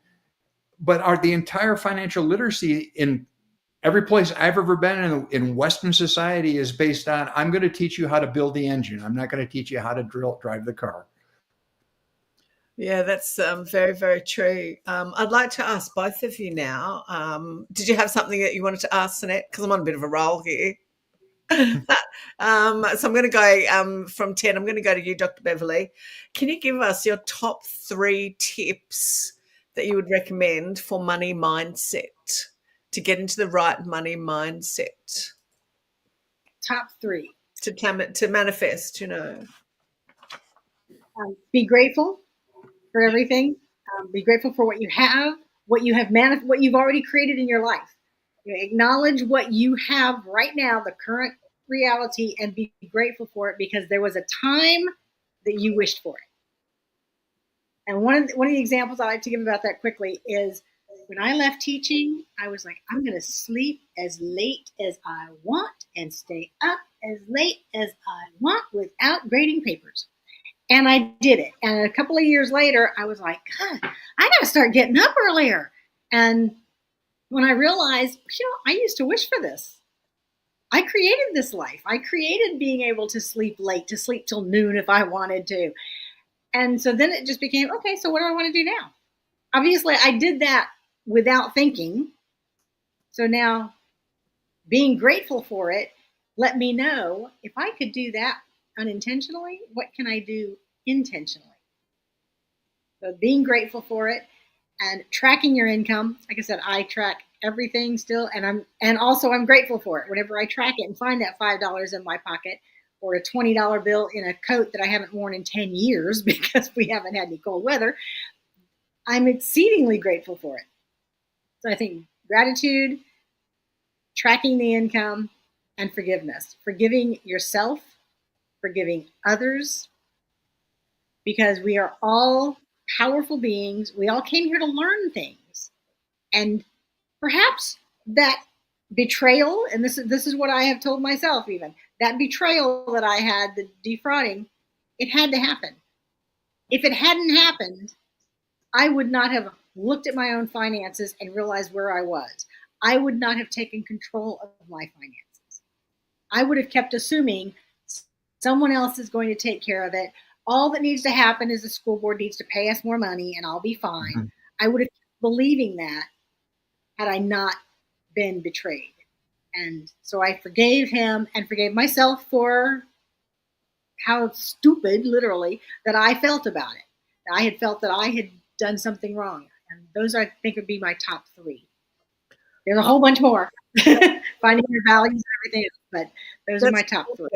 But the entire financial literacy in every place I've ever been in Western society is based on, I'm going to teach you how to build the engine. I'm not going to teach you how to drive the car. Yeah, that's very, very true. I'd like to ask both of you now. Did you have something that you wanted to ask, Sanet? Because I'm on a bit of a roll here. So I'm going to go from 10. I'm going to go to you, Dr. Beverly. Can you give us your top 3 tips that you would recommend for money mindset, to get into the right money mindset? Top 3. To manifest, Be grateful for everything. Be grateful for what you have, what you've already created in your life. Acknowledge what you have right now, the current reality, and be grateful for it, because there was a time that you wished for it. And one of the examples I like to give about that quickly is, when I left teaching, I was like, I'm going to sleep as late as I want and stay up as late as I want without grading papers. And I did it. And a couple of years later, I was like, God, I got to start getting up earlier. And when I realized, I used to wish for this. I created this life. I created being able to sleep late, to sleep till noon if I wanted to. And so then it just became, okay, so what do I want to do now? Obviously, I did that without thinking. So now, being grateful for it let me know, if I could do that unintentionally, what can I do intentionally? So being grateful for it and tracking your income. Like I said, I track everything still, and I'm grateful for it. Whenever I track it and find that $5 in my pocket, or a $20 bill in a coat that I haven't worn in 10 years because we haven't had any cold weather, I'm exceedingly grateful for it. So I think gratitude, tracking the income, and forgiveness. Forgiving yourself, forgiving others, because we are all powerful beings. We all came here to learn things. And perhaps that betrayal, and this is what I have told myself even, that betrayal that I had, the defrauding, it had to happen. If it hadn't happened, I would not have looked at my own finances and realized where I was. I would not have taken control of my finances. I would have kept assuming someone else is going to take care of it. All that needs to happen is the school board needs to pay us more money and I'll be fine. Mm-hmm. I would have kept believing that had I not been betrayed. And so I forgave him and forgave myself for how stupid, literally, that I felt about it. I had felt that I had done something wrong. And those, I think, would be my top 3. There's a whole bunch more. Finding your values and everything else, but those are my top 3.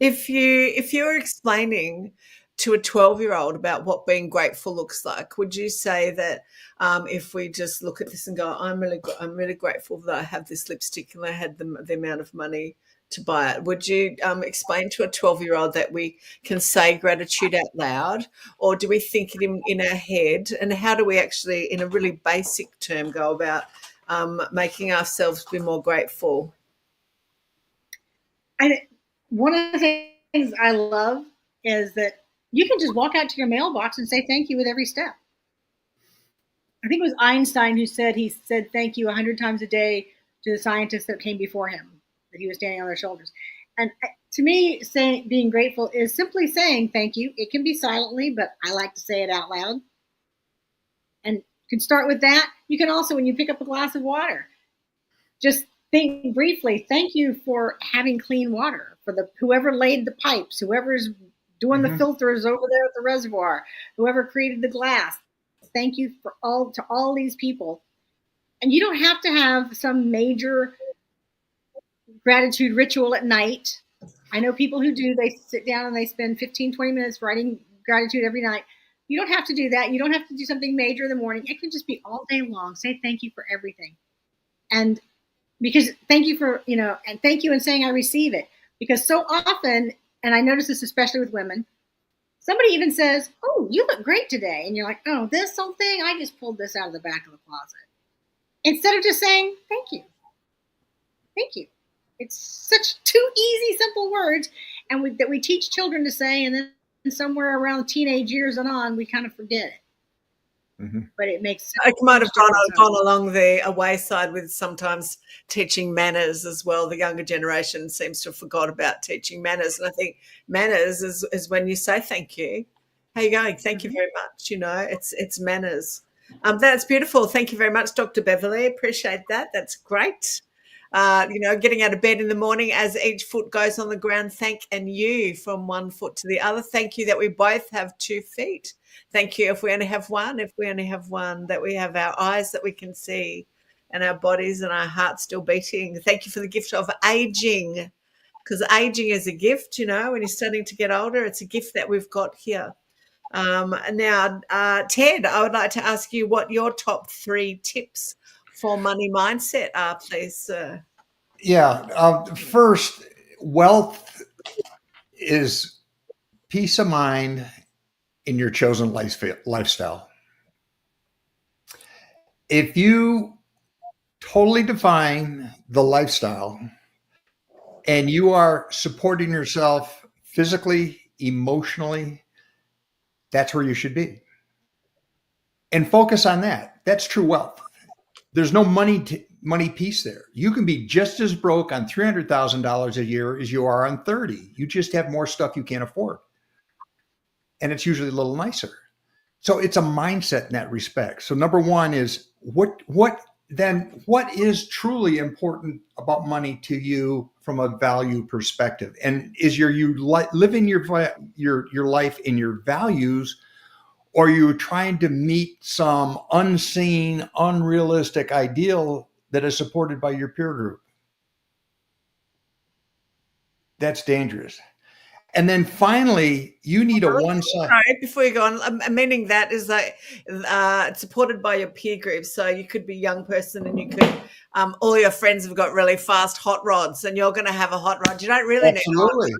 If you're explaining to a 12-year-old about what being grateful looks like, would you say that if we just look at this and go, I'm really grateful that I have this lipstick and I had the amount of money to buy it. Would you explain to a 12-year-old that we can say gratitude out loud, or do we think it in our head? And how do we actually, in a really basic term, go about making ourselves be more grateful? One of the things I love is that you can just walk out to your mailbox and say thank you with every step. I think it was Einstein who said he said thank you 100 times a day to the scientists that came before him, that he was standing on their shoulders. And to me, being grateful is simply saying thank you. It can be silently, but I like to say it out loud. And you can start with that. You can also, when you pick up a glass of water, just think briefly, thank you for having clean water, for whoever laid the pipes, whoever's doing the filters over there at the reservoir, whoever created the glass. Thank you to all these people. And you don't have to have some major gratitude ritual at night. I know people who do. They sit down and they spend 15, 20 minutes writing gratitude every night. You don't have to do that. You don't have to do something major in the morning. It can just be all day long. Say thank you for everything. And because thank you for, and thank you and saying I receive it. Because so often, and I notice this especially with women, somebody even says, oh, you look great today. And you're like, oh, this whole thing, I just pulled this out of the back of the closet. Instead of just saying, thank you. Thank you. It's such two easy, simple words that we teach children to say. And then somewhere around teenage years and on, we kind of forget it. Mm-hmm. But it makes I might have gone along the wayside with sometimes teaching manners as well. The younger generation seems to have forgot about teaching manners. And I think manners is when you say thank you. How you going? Thank you very much. It's manners. That's beautiful. Thank you very much, Dr. Beverly. Appreciate that. That's great. Getting out of bed in the morning as each foot goes on the ground. Thank you from one foot to the other. Thank you that we both have 2 feet. Thank you if we only have one. If we only have one, that we have our eyes that we can see and our bodies and our hearts still beating. Thank you for the gift of aging, because aging is a gift, when you're starting to get older. It's a gift that we've got here. Now, Ted, I would like to ask you what your top 3 tips for money mindset are, please, sir. Yeah. First, wealth is peace of mind in your chosen lifestyle. If you totally define the lifestyle and you are supporting yourself physically, emotionally, that's where you should be. And focus on that. That's true wealth. There's no money piece there. You can be just as broke on $300,000 a year as you are on 30. You just have more stuff you can't afford. And it's usually a little nicer. So it's a mindset in that respect. So number one is what is truly important about money to you from a value perspective? And is you living your life in your values, or are you trying to meet some unseen, unrealistic ideal that is supported by your peer group? That's dangerous. And then finally, you need a one-side. Sorry, before you go on, meaning that is like it's supported by your peer group. So you could be a young person and you could, all your friends have got really fast hot rods and you're going to have a hot rod. You don't really need a hot rod.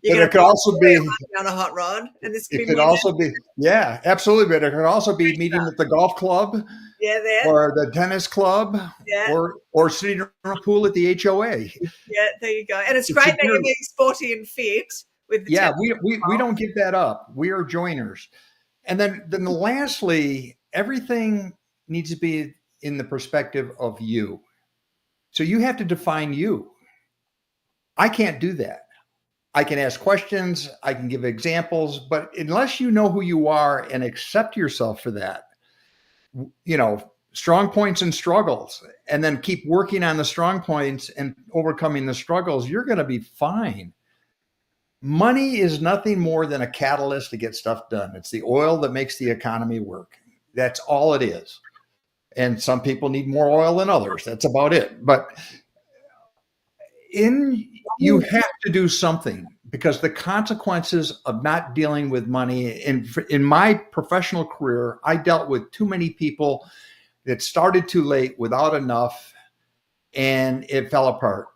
But it could also be on a hot rod. And this could also be, yeah, absolutely. But it could also be meeting at the golf club. Yeah, there. Or the tennis club. Yeah. Or sitting around a pool at the HOA. Yeah, there you go. And it's great that you're being sporty and fit. We don't give that up. We are joiners. And then lastly, everything needs to be in the perspective of you. So you have to define you. I can't do that. I can ask questions, I can give examples, but unless you know who you are and accept yourself for that, strong points and struggles, and then keep working on the strong points and overcoming the struggles, you're going to be fine. Money is nothing more than a catalyst to get stuff done. It's the oil that makes the economy work. That's all it is. And some people need more oil than others. That's about it. But you have to do something, because the consequences of not dealing with money, in my professional career, I dealt with too many people that started too late without enough, and it fell apart.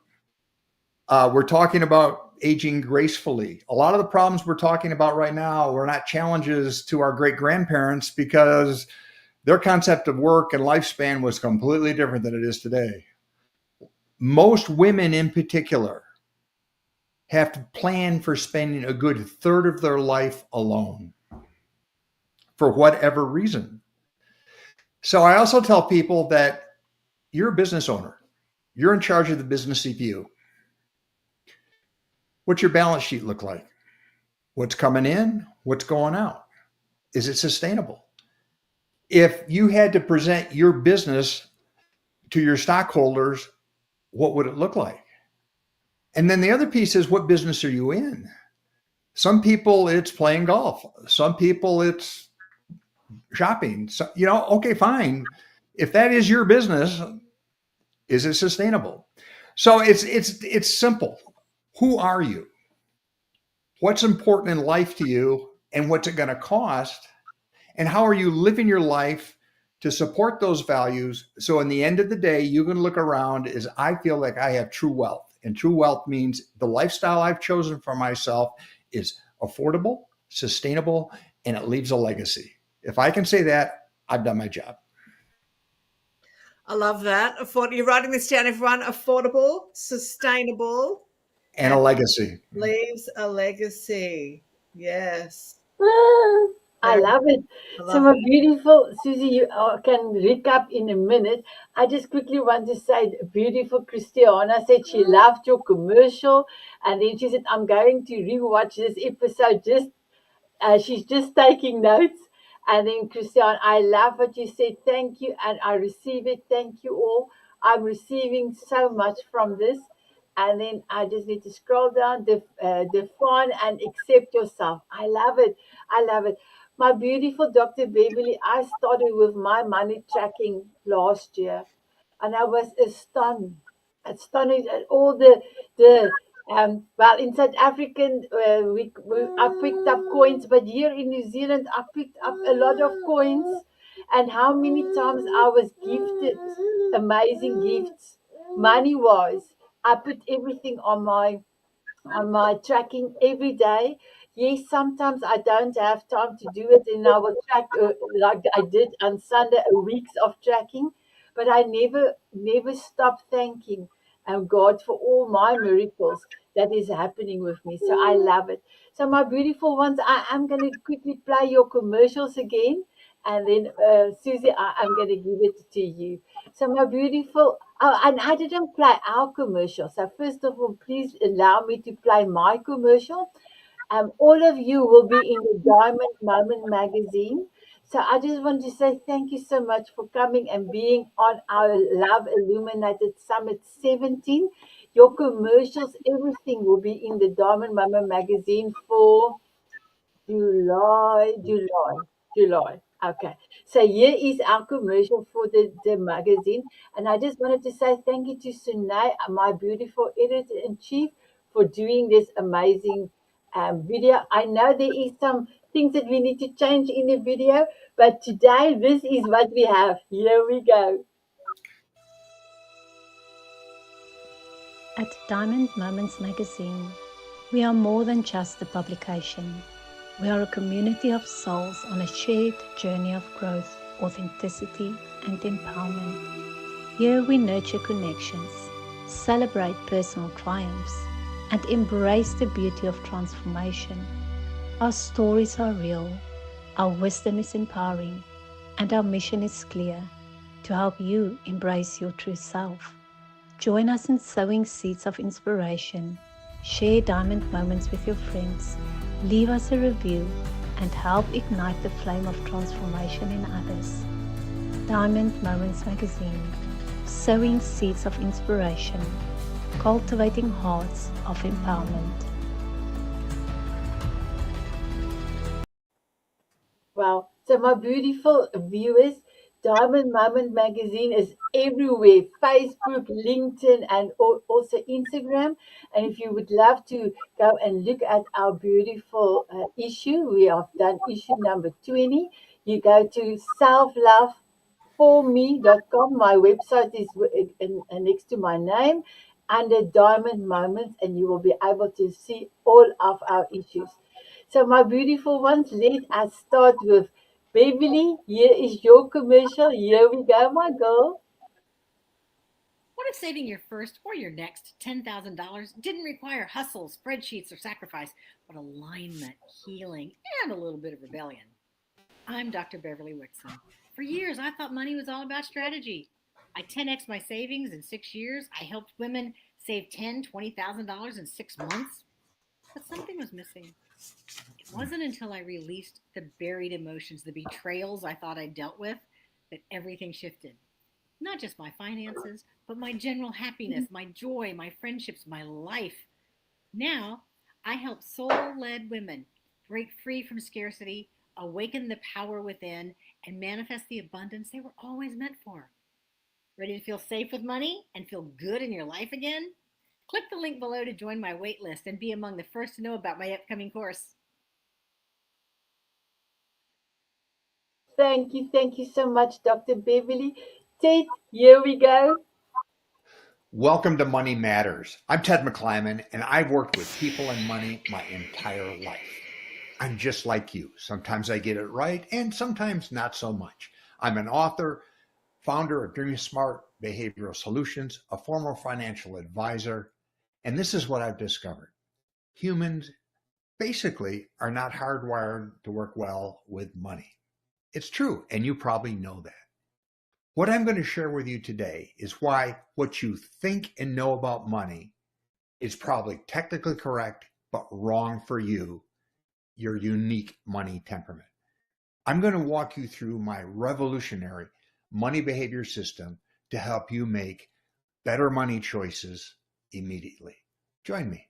We're talking about aging gracefully. A lot of the problems we're talking about right now were not challenges to our great grandparents because their concept of work and lifespan was completely different than it is today. Most women in particular have to plan for spending a good third of their life alone for whatever reason. So I also tell people that you're a business owner. You're in charge of the business of you. What's your balance sheet look like? What's coming in? What's going out? Is it sustainable? If you had to present your business to your stockholders, what would it look like? And then the other piece is, what business are you in? Some people it's playing golf. Some people it's shopping. So, okay, fine. If that is your business, is it sustainable? So it's simple. Who are you? What's important in life to you, and what's it going to cost? And how are you living your life to support those values? So in the end of the day, you're going to look around as, I feel like I have true wealth. And true wealth means the lifestyle I've chosen for myself is affordable, sustainable, and it leaves a legacy. If I can say that, I've done my job. I love that. You're writing this down, everyone. Affordable, sustainable, And a legacy. leaves a legacy. Yes. I love it. So, my beautiful Susie, you can recap in a minute. I just quickly want to say, beautiful Christiana said she loved your commercial, and then she said, "I'm going to rewatch this episode just she's just taking notes." And then, Christian, I love what you said. Thank you. And I receive it. Thank you all. I'm receiving so much from this. And then I just need to scroll down, define and accept yourself. I love it. I love it. My beautiful Dr. Beverly, I started with my money tracking last year, and I was astonished at all the well, in South African, I picked up coins, but here in New Zealand, I picked up a lot of coins. And how many times I was gifted amazing gifts, money wise. I put everything on my tracking every day. Yes, sometimes I don't have time to do it, and I will track like I did on Sunday, a weeks of tracking. But I never stop thanking God for all my miracles that is happening with me. So I love it. So my beautiful ones, I am going to quickly play your commercials again, and then Susie, I'm going to give it to you. So my beautiful, oh, and I didn't play our commercial. So first of all, please allow me to play my commercial. All of you will be in the Diamond Moment magazine. So I just want to say thank you so much for coming and being on our Love Illuminated Summit 17. Your commercials, everything will be in the Diamond Moment magazine for July. Okay. So here is our commercial for the magazine. And I just wanted to say thank you to Sunay, my beautiful editor in chief, for doing this amazing video. I know there is some things that we need to change in the video, but today this is what we have. Here we go. At Diamond Moments magazine, we are more than just a publication. We are a community of souls on a shared journey of growth, authenticity, and empowerment. Here we nurture connections, celebrate personal triumphs, and embrace the beauty of transformation. Our stories are real, our wisdom is empowering, and our mission is clear: to help you embrace your true self. Join us in sowing seeds of inspiration. Share diamond moments with your friends. Leave us a review and help ignite the flame of transformation in others. Diamond Moments magazine. Sowing seeds of inspiration. Cultivating hearts of empowerment. Wow. So my beautiful viewers, Diamond Moment Magazine is everywhere. Facebook, LinkedIn, and also Instagram. And if you would love to go and look at our beautiful issue, we have done issue number 20. You go to selfloveforme.com. My website is next to my name. under Diamond Moments, and you will be able to see all of our issues. So, my beautiful ones, let us start with Beverly. Here is your commercial. Here we go, my girl. What if saving your first or your next $10,000 didn't require hustle, spreadsheets, or sacrifice, but alignment, healing, and a little bit of rebellion? I'm Dr. Beverly Wixon. For years, I thought money was all about strategy. I 10x my savings in 6 years. I helped women save $10,000, $20,000 in 6 months. But something was missing. It wasn't until I released the buried emotions, the betrayals I thought I dealt with, that everything shifted. Not just my finances, but my general happiness, my joy, my friendships, my life. Now, I help soul led women break free from scarcity, awaken the power within, and manifest the abundance they were always meant for. Ready to feel safe with money and feel good in your life again? Click the link below to join my wait list and be among the first to know about my upcoming course. Thank you so much, Dr. Beverly. Ted, here we go. Welcome to Money Matters. I'm Ted McLyman, and I've worked with people and money my entire life. I'm just like you. Sometimes I get it right, and sometimes not so much. I'm an author, founder of Dream Smart Behavioral Solutions, a former financial advisor, and this is what I've discovered. Humans basically are not hardwired to work well with money. It's true, and you probably know that. What I'm going to share with you today is why what you think and know about money is probably technically correct, but wrong for you, your unique money temperament. I'm going to walk you through my revolutionary money behavior system to help you make better money choices immediately. Join me.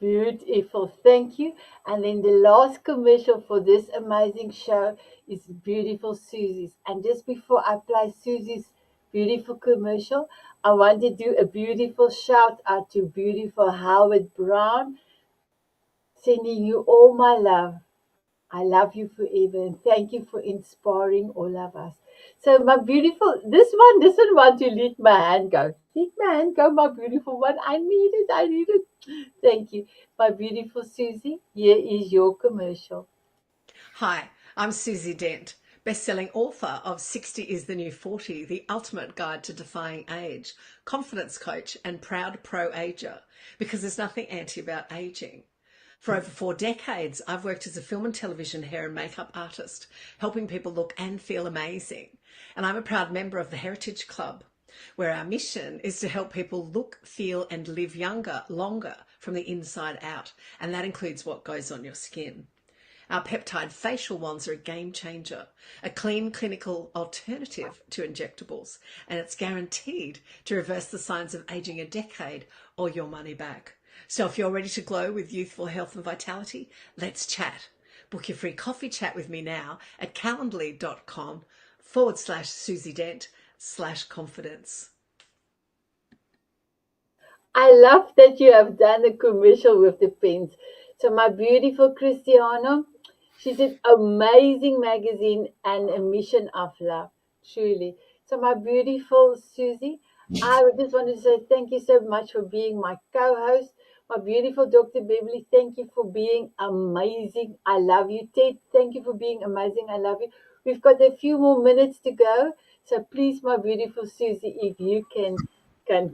Beautiful, thank you. And then the last commercial for this amazing show is beautiful Suzi's. And just before I play Suzi's beautiful commercial, I want to do a beautiful shout out to beautiful Howard Brown, sending you all my love. I love you forever and thank you for inspiring all of us. So my beautiful, this one doesn't want to let my hand go. Let my hand go, my beautiful one. I need it. I need it. Thank you. My beautiful Susie, here is your commercial. Hi, I'm Suzi Dent, best-selling author of 60 is the New 40, The Ultimate Guide to Defying Age, confidence coach and proud pro-ager, because there's nothing anti about aging. For over 4 decades, I've worked as a film and television hair and makeup artist, helping people look and feel amazing. And I'm a proud member of the Heritage Club, where our mission is to help people look, feel and live younger, longer from the inside out. And that includes what goes on your skin. Our peptide facial wands are a game changer, a clean clinical alternative to injectables, and it's guaranteed to reverse the signs of aging a decade or your money back. So if you're ready to glow with youthful health and vitality, let's chat. Book your free coffee chat with me now at calendly.com/Suzi Dent/confidence. I love that you have done a commercial with the pens. So my beautiful Cristiano, she's an amazing magazine and a mission of love, truly. So my beautiful Susie, I would just want to say thank you so much for being my co-host. My beautiful Dr. Beverly, thank you for being amazing. I love you. Ted, thank you for being amazing. I love you. We've got a few more minutes to go. So please, my beautiful Susie, if you can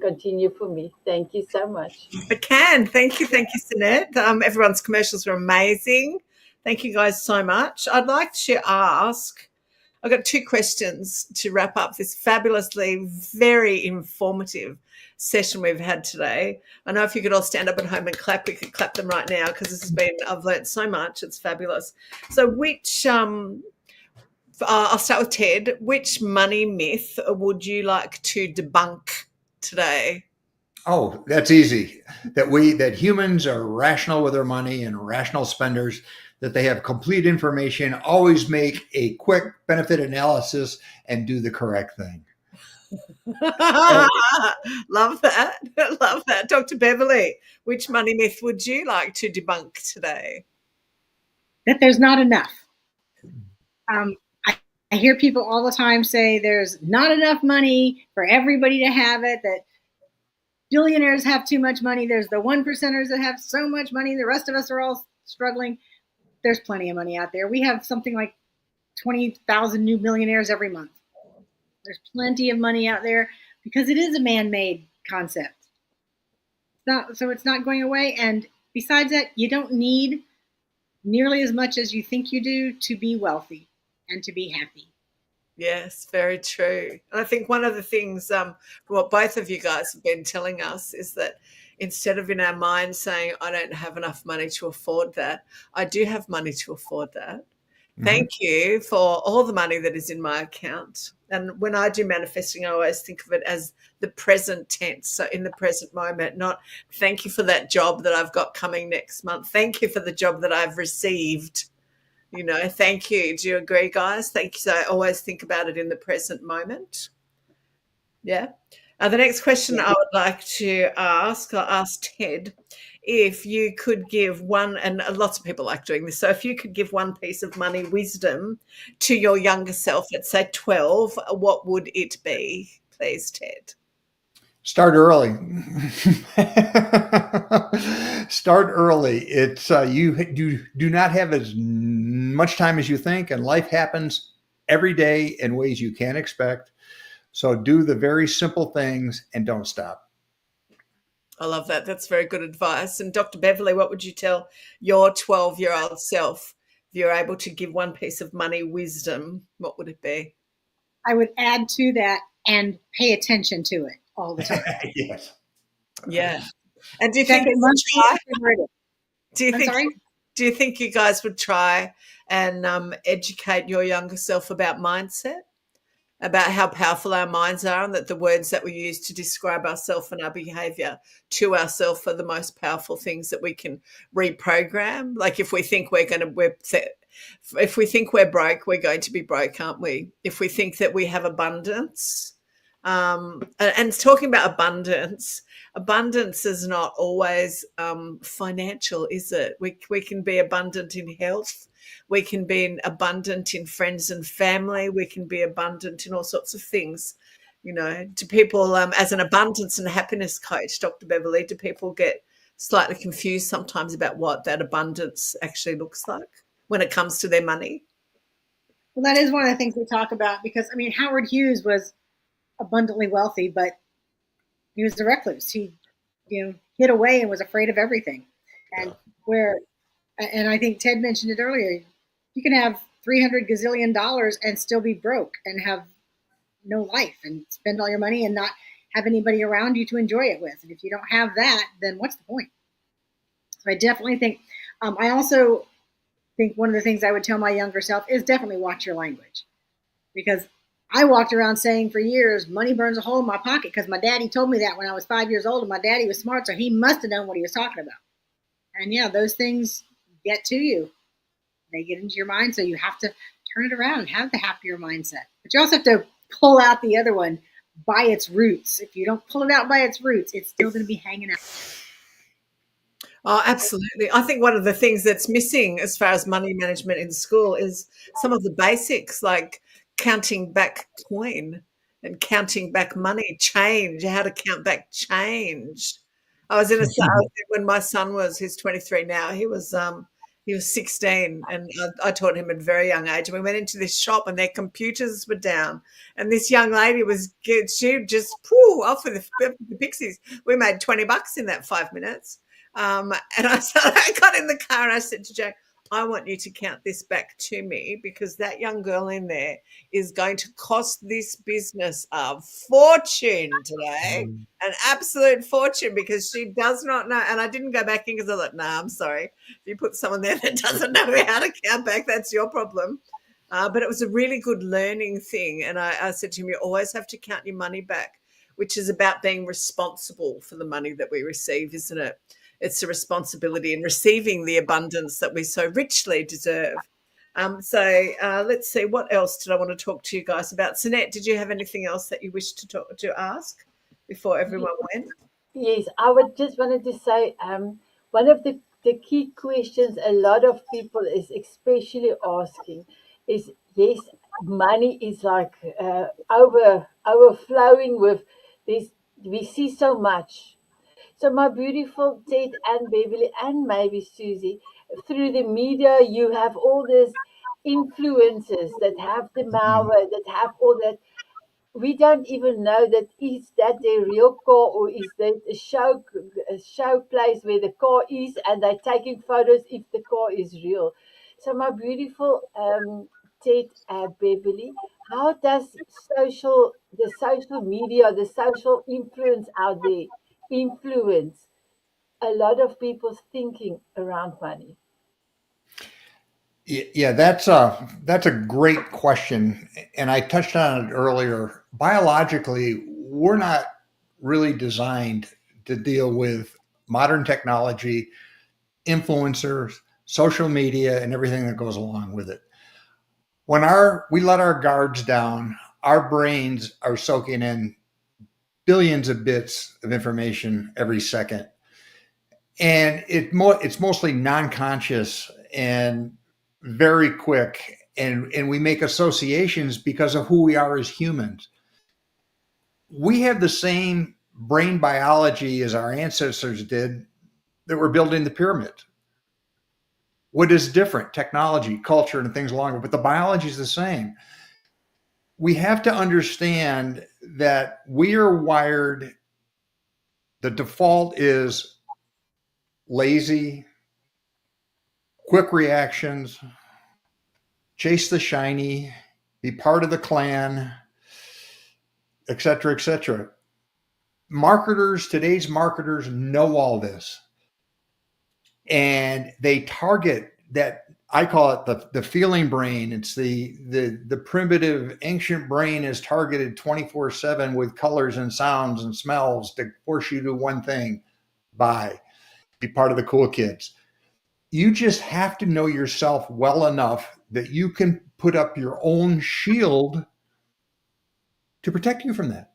continue for me. Thank you so much. I can. Thank you, Sanet. Everyone's commercials were amazing. Thank you guys so much. I'd like to ask, I've got 2 questions to wrap up this fabulously, very informative session we've had today. I know if you could all stand up at home and clap, we could clap them right now because this has been, I've learned so much. It's fabulous. So I'll start with Ted. Which money myth would you like to debunk today? Oh, that's easy. That humans are rational with their money and rational spenders, that they have complete information, always make a quick benefit analysis and do the correct thing. Love that. Love that. Dr. Beverly, which money myth would you like to debunk today? That there's not enough. Um, I I hear people all the time say there's not enough money for everybody to have it, that billionaires have too much money. There's the 1%ers that have so much money. The rest of us are all struggling. There's plenty of money out there. We have something like 20,000 new millionaires every month. There's plenty of money out there because it is a man-made concept. So it's not going away. And besides that, you don't need nearly as much as you think you do to be wealthy and to be happy. Yes, very true. And I think one of the things, what both of you guys have been telling us is that instead of in our mind saying, I don't have enough money to afford that, I do have money to afford that. Thank you for all the money that is in my account. And when I do manifesting, I always think of it as the present tense. So in the present moment, not thank you for that job that I've got coming next month. Thank you for the job that I've received. Thank you. Do you agree, guys? Thank you. So I always think about it in the present moment. Yeah. The next question I would like to ask, I'll ask Ted, if you could give one, and lots of people like doing this, so if you could give one piece of money wisdom to your younger self, let's say 12, what would it be? Please, Ted. Start early. Start early. It's you do not have as much time as you think, and life happens every day in ways you can't expect. So do the very simple things and don't stop. I love that. That's very good advice. And Dr. Beverly, what would you tell your 12-year-old self if you're able to give one piece of money wisdom? What would it be? I would add to that and pay attention to it all the time. Yes. Yeah. And do you think you would try? Do you think you guys would try and educate your younger self about mindset, about how powerful our minds are, and that the words that we use to describe ourselves and our behavior to ourselves are the most powerful things that we can reprogram? Like if we think if we think we're broke, we're going to be broke, aren't we? If we think that we have abundance, and talking about abundance is not always financial, is it? We can be abundant in health. We can be abundant in friends and family. We can be abundant in all sorts of things. Do people, as an abundance and happiness coach, Dr. Beverly, do people get slightly confused sometimes about what that abundance actually looks like when it comes to their money? Well, that is one of the things we talk about because, Howard Hughes was abundantly wealthy, but he was a recluse. He, hid away and was afraid of everything. And and I think Ted mentioned it earlier, you can have $300 gazillion and still be broke and have no life and spend all your money and not have anybody around you to enjoy it with. And if you don't have that, then what's the point? So I definitely think, I also think one of the things I would tell my younger self is definitely watch your language, because I walked around saying for years, money burns a hole in my pocket, because my daddy told me that when I was 5 years old, and my daddy was smart, so he must have known what he was talking about. And yeah, those things get to you. They get into your mind, so you have to turn it around and have the happier mindset. But you also have to pull out the other one by its roots. If you don't pull it out by its roots, it's still going to be hanging out. Oh, absolutely. I think one of the things that's missing as far as money management in school is some of the basics, like counting back coin and counting back money, change, how to count back change. When my son he's 23 now, he was 16, and I taught him at a very young age. And we went into this shop and their computers were down, and this young lady she just off with the pixies. We made $20 in that 5 minutes. And I got in the car and I said to Jack, I want you to count this back to me, because that young girl in there is going to cost this business a fortune today, an absolute fortune, because she does not know. And I didn't go back in because I thought, nah, I'm sorry. If you put someone there that doesn't know how to count back, that's your problem. But it was a really good learning thing. And I said to him, you always have to count your money back, which is about being responsible for the money that we receive, isn't it? It's a responsibility in receiving the abundance that we so richly deserve. Let's see, what else did I want to talk to you guys about? Sanet, did you have anything else that you wish to ask before everyone went? Yes, I would just wanted to say one of the key questions a lot of people is especially asking is yes, money is like overflowing with this. We see so much. So my beautiful Ted and Beverly and maybe Susie, through the media, you have all these influencers that have the Mhm. power, that have all that. We don't even know that is that their real car or is that a show place where the car is and they're taking photos if the car is real. So my beautiful Ted Beverly, how does the social media, the social influence out there influence a lot of people's thinking around money? Yeah, that's a great question, and I touched on it earlier. Biologically, we're not really designed to deal with modern technology, influencers, social media, and everything that goes along with it. When our we let our guards down, our brains are soaking in billions of bits of information every second, and it's mostly non-conscious and very quick, and we make associations because of who we are as humans. We have the same brain biology as our ancestors did that were building the pyramids. What is different? Technology, culture, and things along it, but the biology is the same. We have to understand that we are wired. The default is lazy, quick reactions, chase the shiny, be part of the clan, et cetera, et cetera. Today's marketers know all this, and they target that. I call it the feeling brain. It's the primitive ancient brain is targeted 24/7 with colors and sounds and smells to force you to do one thing: buy, be part of the cool kids. You just have to know yourself well enough that you can put up your own shield to protect you from that.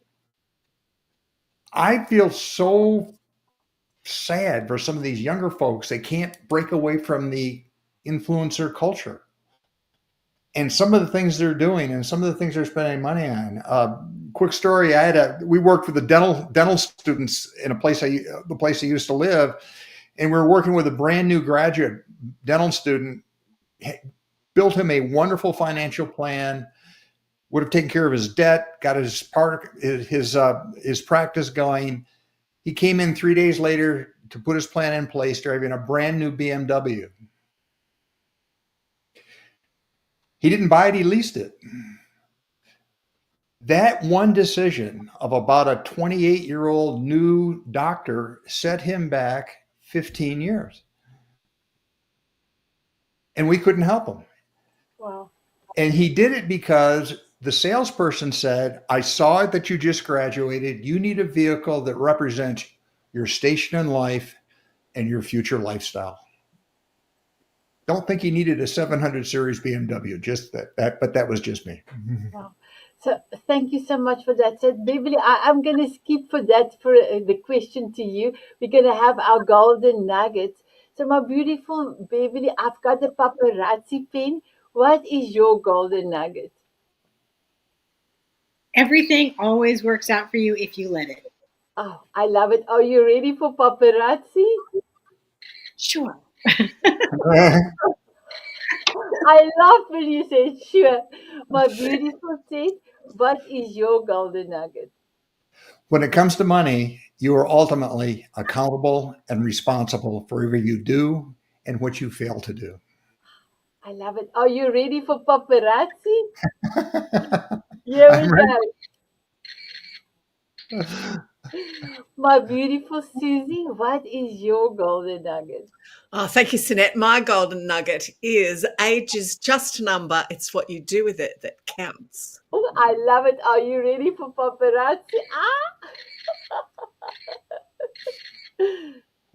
I feel so sad for some of these younger folks. They can't break away from the influencer culture and some of the things they're doing and some of the things they're spending money on. Quick story: we worked with the dental students in the place I used to live, and we were working with a brand new graduate dental student. Built him a wonderful financial plan. Would have taken care of his debt, got his practice going. He came in 3 days later to put his plan in place, driving a brand new BMW. He didn't buy it, he leased it. That one decision of about a 28-year-old new doctor set him back 15 years. And we couldn't help him. Wow. And he did it because the salesperson said, I saw that you just graduated. You need a vehicle that represents your station in life and your future lifestyle. Don't think he needed a 700 series BMW, just that, but that was just me. Wow. So thank you so much for that. So Beverly, I'm going to skip for that for the question to you. We're going to have our golden nuggets. So my beautiful Beverly, I've got a paparazzi pen. What is your golden nugget? Everything always works out for you if you let it. Oh, I love it. Are you ready for paparazzi? Sure. I love when you say sure. My beautiful Ted, what is your golden nugget? When it comes to money, you are ultimately accountable and responsible for whatever you do and what you fail to do. I love it. Are you ready for paparazzi? Here we I'm go. ready. My beautiful Susie, what is your golden nugget? Oh, thank you, Sanet. My golden nugget is age is just a number. It's what you do with it that counts. Oh, I love it. Are you ready for paparazzi?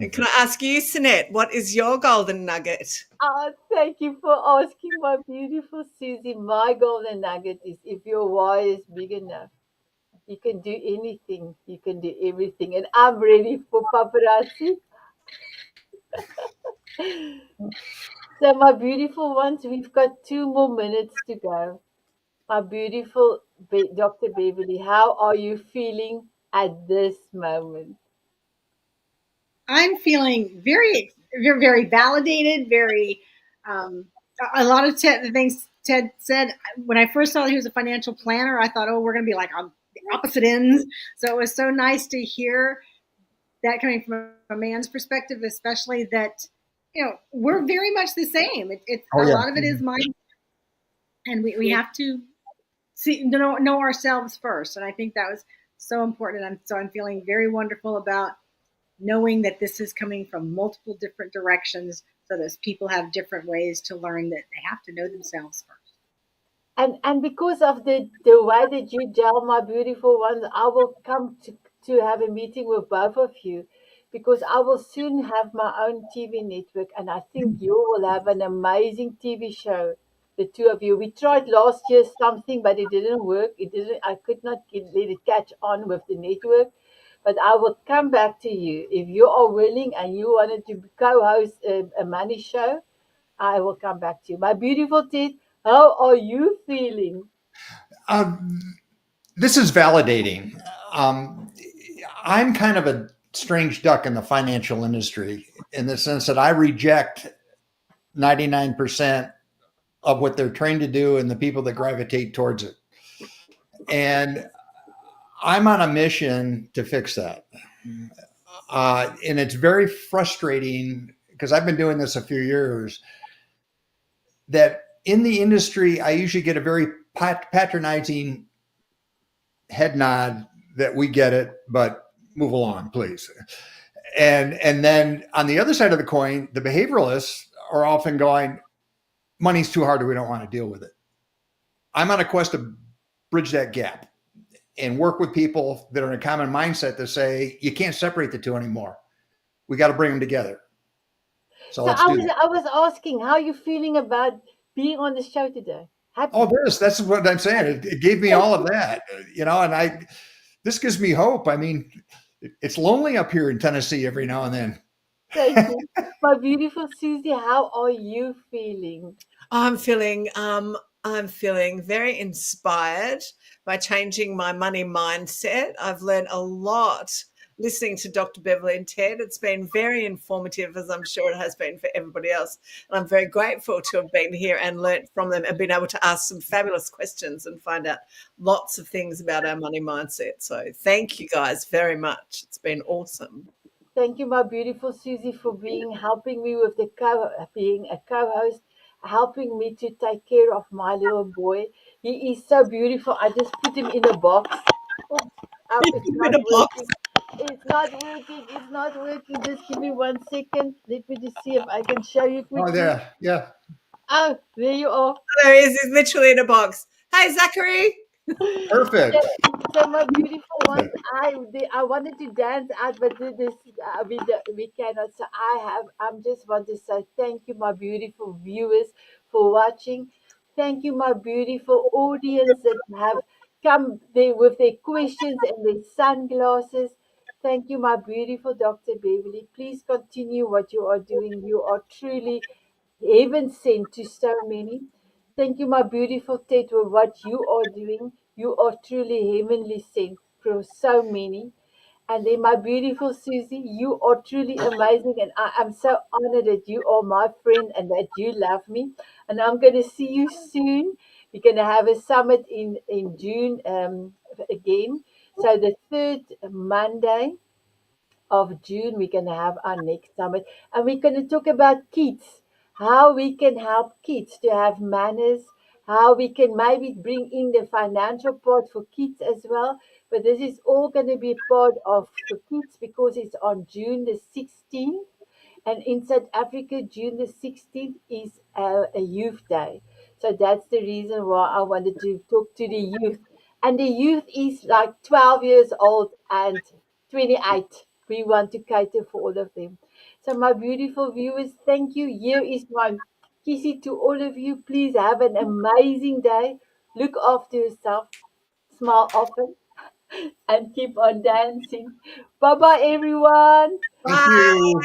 And can I ask you, Sanet, what is your golden nugget? Thank you for asking, my beautiful Susie. My golden nugget is if your why is big enough, you can do anything, you can do everything. And I'm ready for paparazzi. So, my beautiful ones, we've got 2 more minutes to go. My beautiful Dr. Beverly, how are you feeling at this moment? I'm feeling very validated. Very a lot of the things Ted said. When I first saw that he was a financial planner, I thought, oh, we're going to be like on the opposite ends. So it was so nice to hear that coming from a man's perspective, especially that we're very much the same. It's Oh, a yeah. lot of it is mind, and we have to know ourselves first. And I think that was so important. I'm feeling very wonderful about knowing that this is coming from multiple different directions, so that people have different ways to learn that they have to know themselves first. And because of the way that you gel, my beautiful ones, I will come to have a meeting with both of you because I will soon have my own TV network, and I think you will have an amazing TV show. The two of you. We tried last year something, but it didn't work. It didn't. I could not let it catch on with the network. But I will come back to you if you are willing and you wanted to co-host a money show. I will come back to you. My beautiful Ted, how are you feeling? Um, this is validating. Um, I'm kind of a strange duck in the financial industry in the sense that I reject 99% of what they're trained to do and the people that gravitate towards it. And I'm on a mission to fix that. And it's very frustrating because I've been doing this a few years that in the industry, I usually get a very patronizing head nod that we get it, but move along, please. And then on the other side of the coin, the behavioralists are often going, money's too hard, we don't want to deal with it. I'm on a quest to bridge that gap and work with people that are in a common mindset to say, you can't separate the two anymore. We got to bring them together. So So let's do that. I was asking how you feeling about being on the show today. Oh, Happy. that's what I'm saying. It gave me all of that, and this gives me hope. I mean, it's lonely up here in Tennessee every now and then. Thank you. My beautiful Susie, how are you feeling? I'm feeling very inspired by changing my money mindset. I've learned a lot listening to Dr. Beverly and Ted. It's been very informative, as I'm sure it has been for everybody else. And I'm very grateful to have been here and learnt from them and been able to ask some fabulous questions and find out lots of things about our money mindset. So thank you guys very much. It's been awesome. Thank you, my beautiful Susie, for being helping me with being a co-host, helping me to take care of my little boy. He is so beautiful. I just put him in a box. Oops, it's In not a box. working. It's not working. It's not working. Just give me 1 second. Let me just see if I can show you Oh, quickly. yeah, yeah, Oh, there you are. There he is. He's literally in a box. Hey, Zachary. So, perfect. so my beautiful ones, Perfect. I wanted to dance out, but this we cannot. So I'm just want to say thank you, my beautiful viewers, for watching. Thank you, my beautiful audience that have come there with their questions and their sunglasses. Thank you, my beautiful Dr. Beverly. Please continue what you are doing. You are truly heaven sent to so many. Thank you, my beautiful Ted, for what you are doing. You are truly heavenly sent for so many. And then, my beautiful Susie, you are truly amazing. And I am so honored that you are my friend and that you love me. And I'm going to see you soon. We're going to have a summit in June again. So, the third Monday of June, we're going to have our next summit. And we're going to talk about kids, how we can help kids to have manners, how we can maybe bring in the financial part for kids as well. But this is all going to be part of for kids because it's on June the 16th. And in South Africa, June the 16th is a youth day. So that's the reason why I wanted to talk to the youth. And the youth is like 12 years old and 28. We want to cater for all of them. So, my beautiful viewers, thank you. Here is my kissy to all of you. Please have an amazing day. Look after yourself. Smile often and keep on dancing. Bye bye, everyone. Thank Bye. you.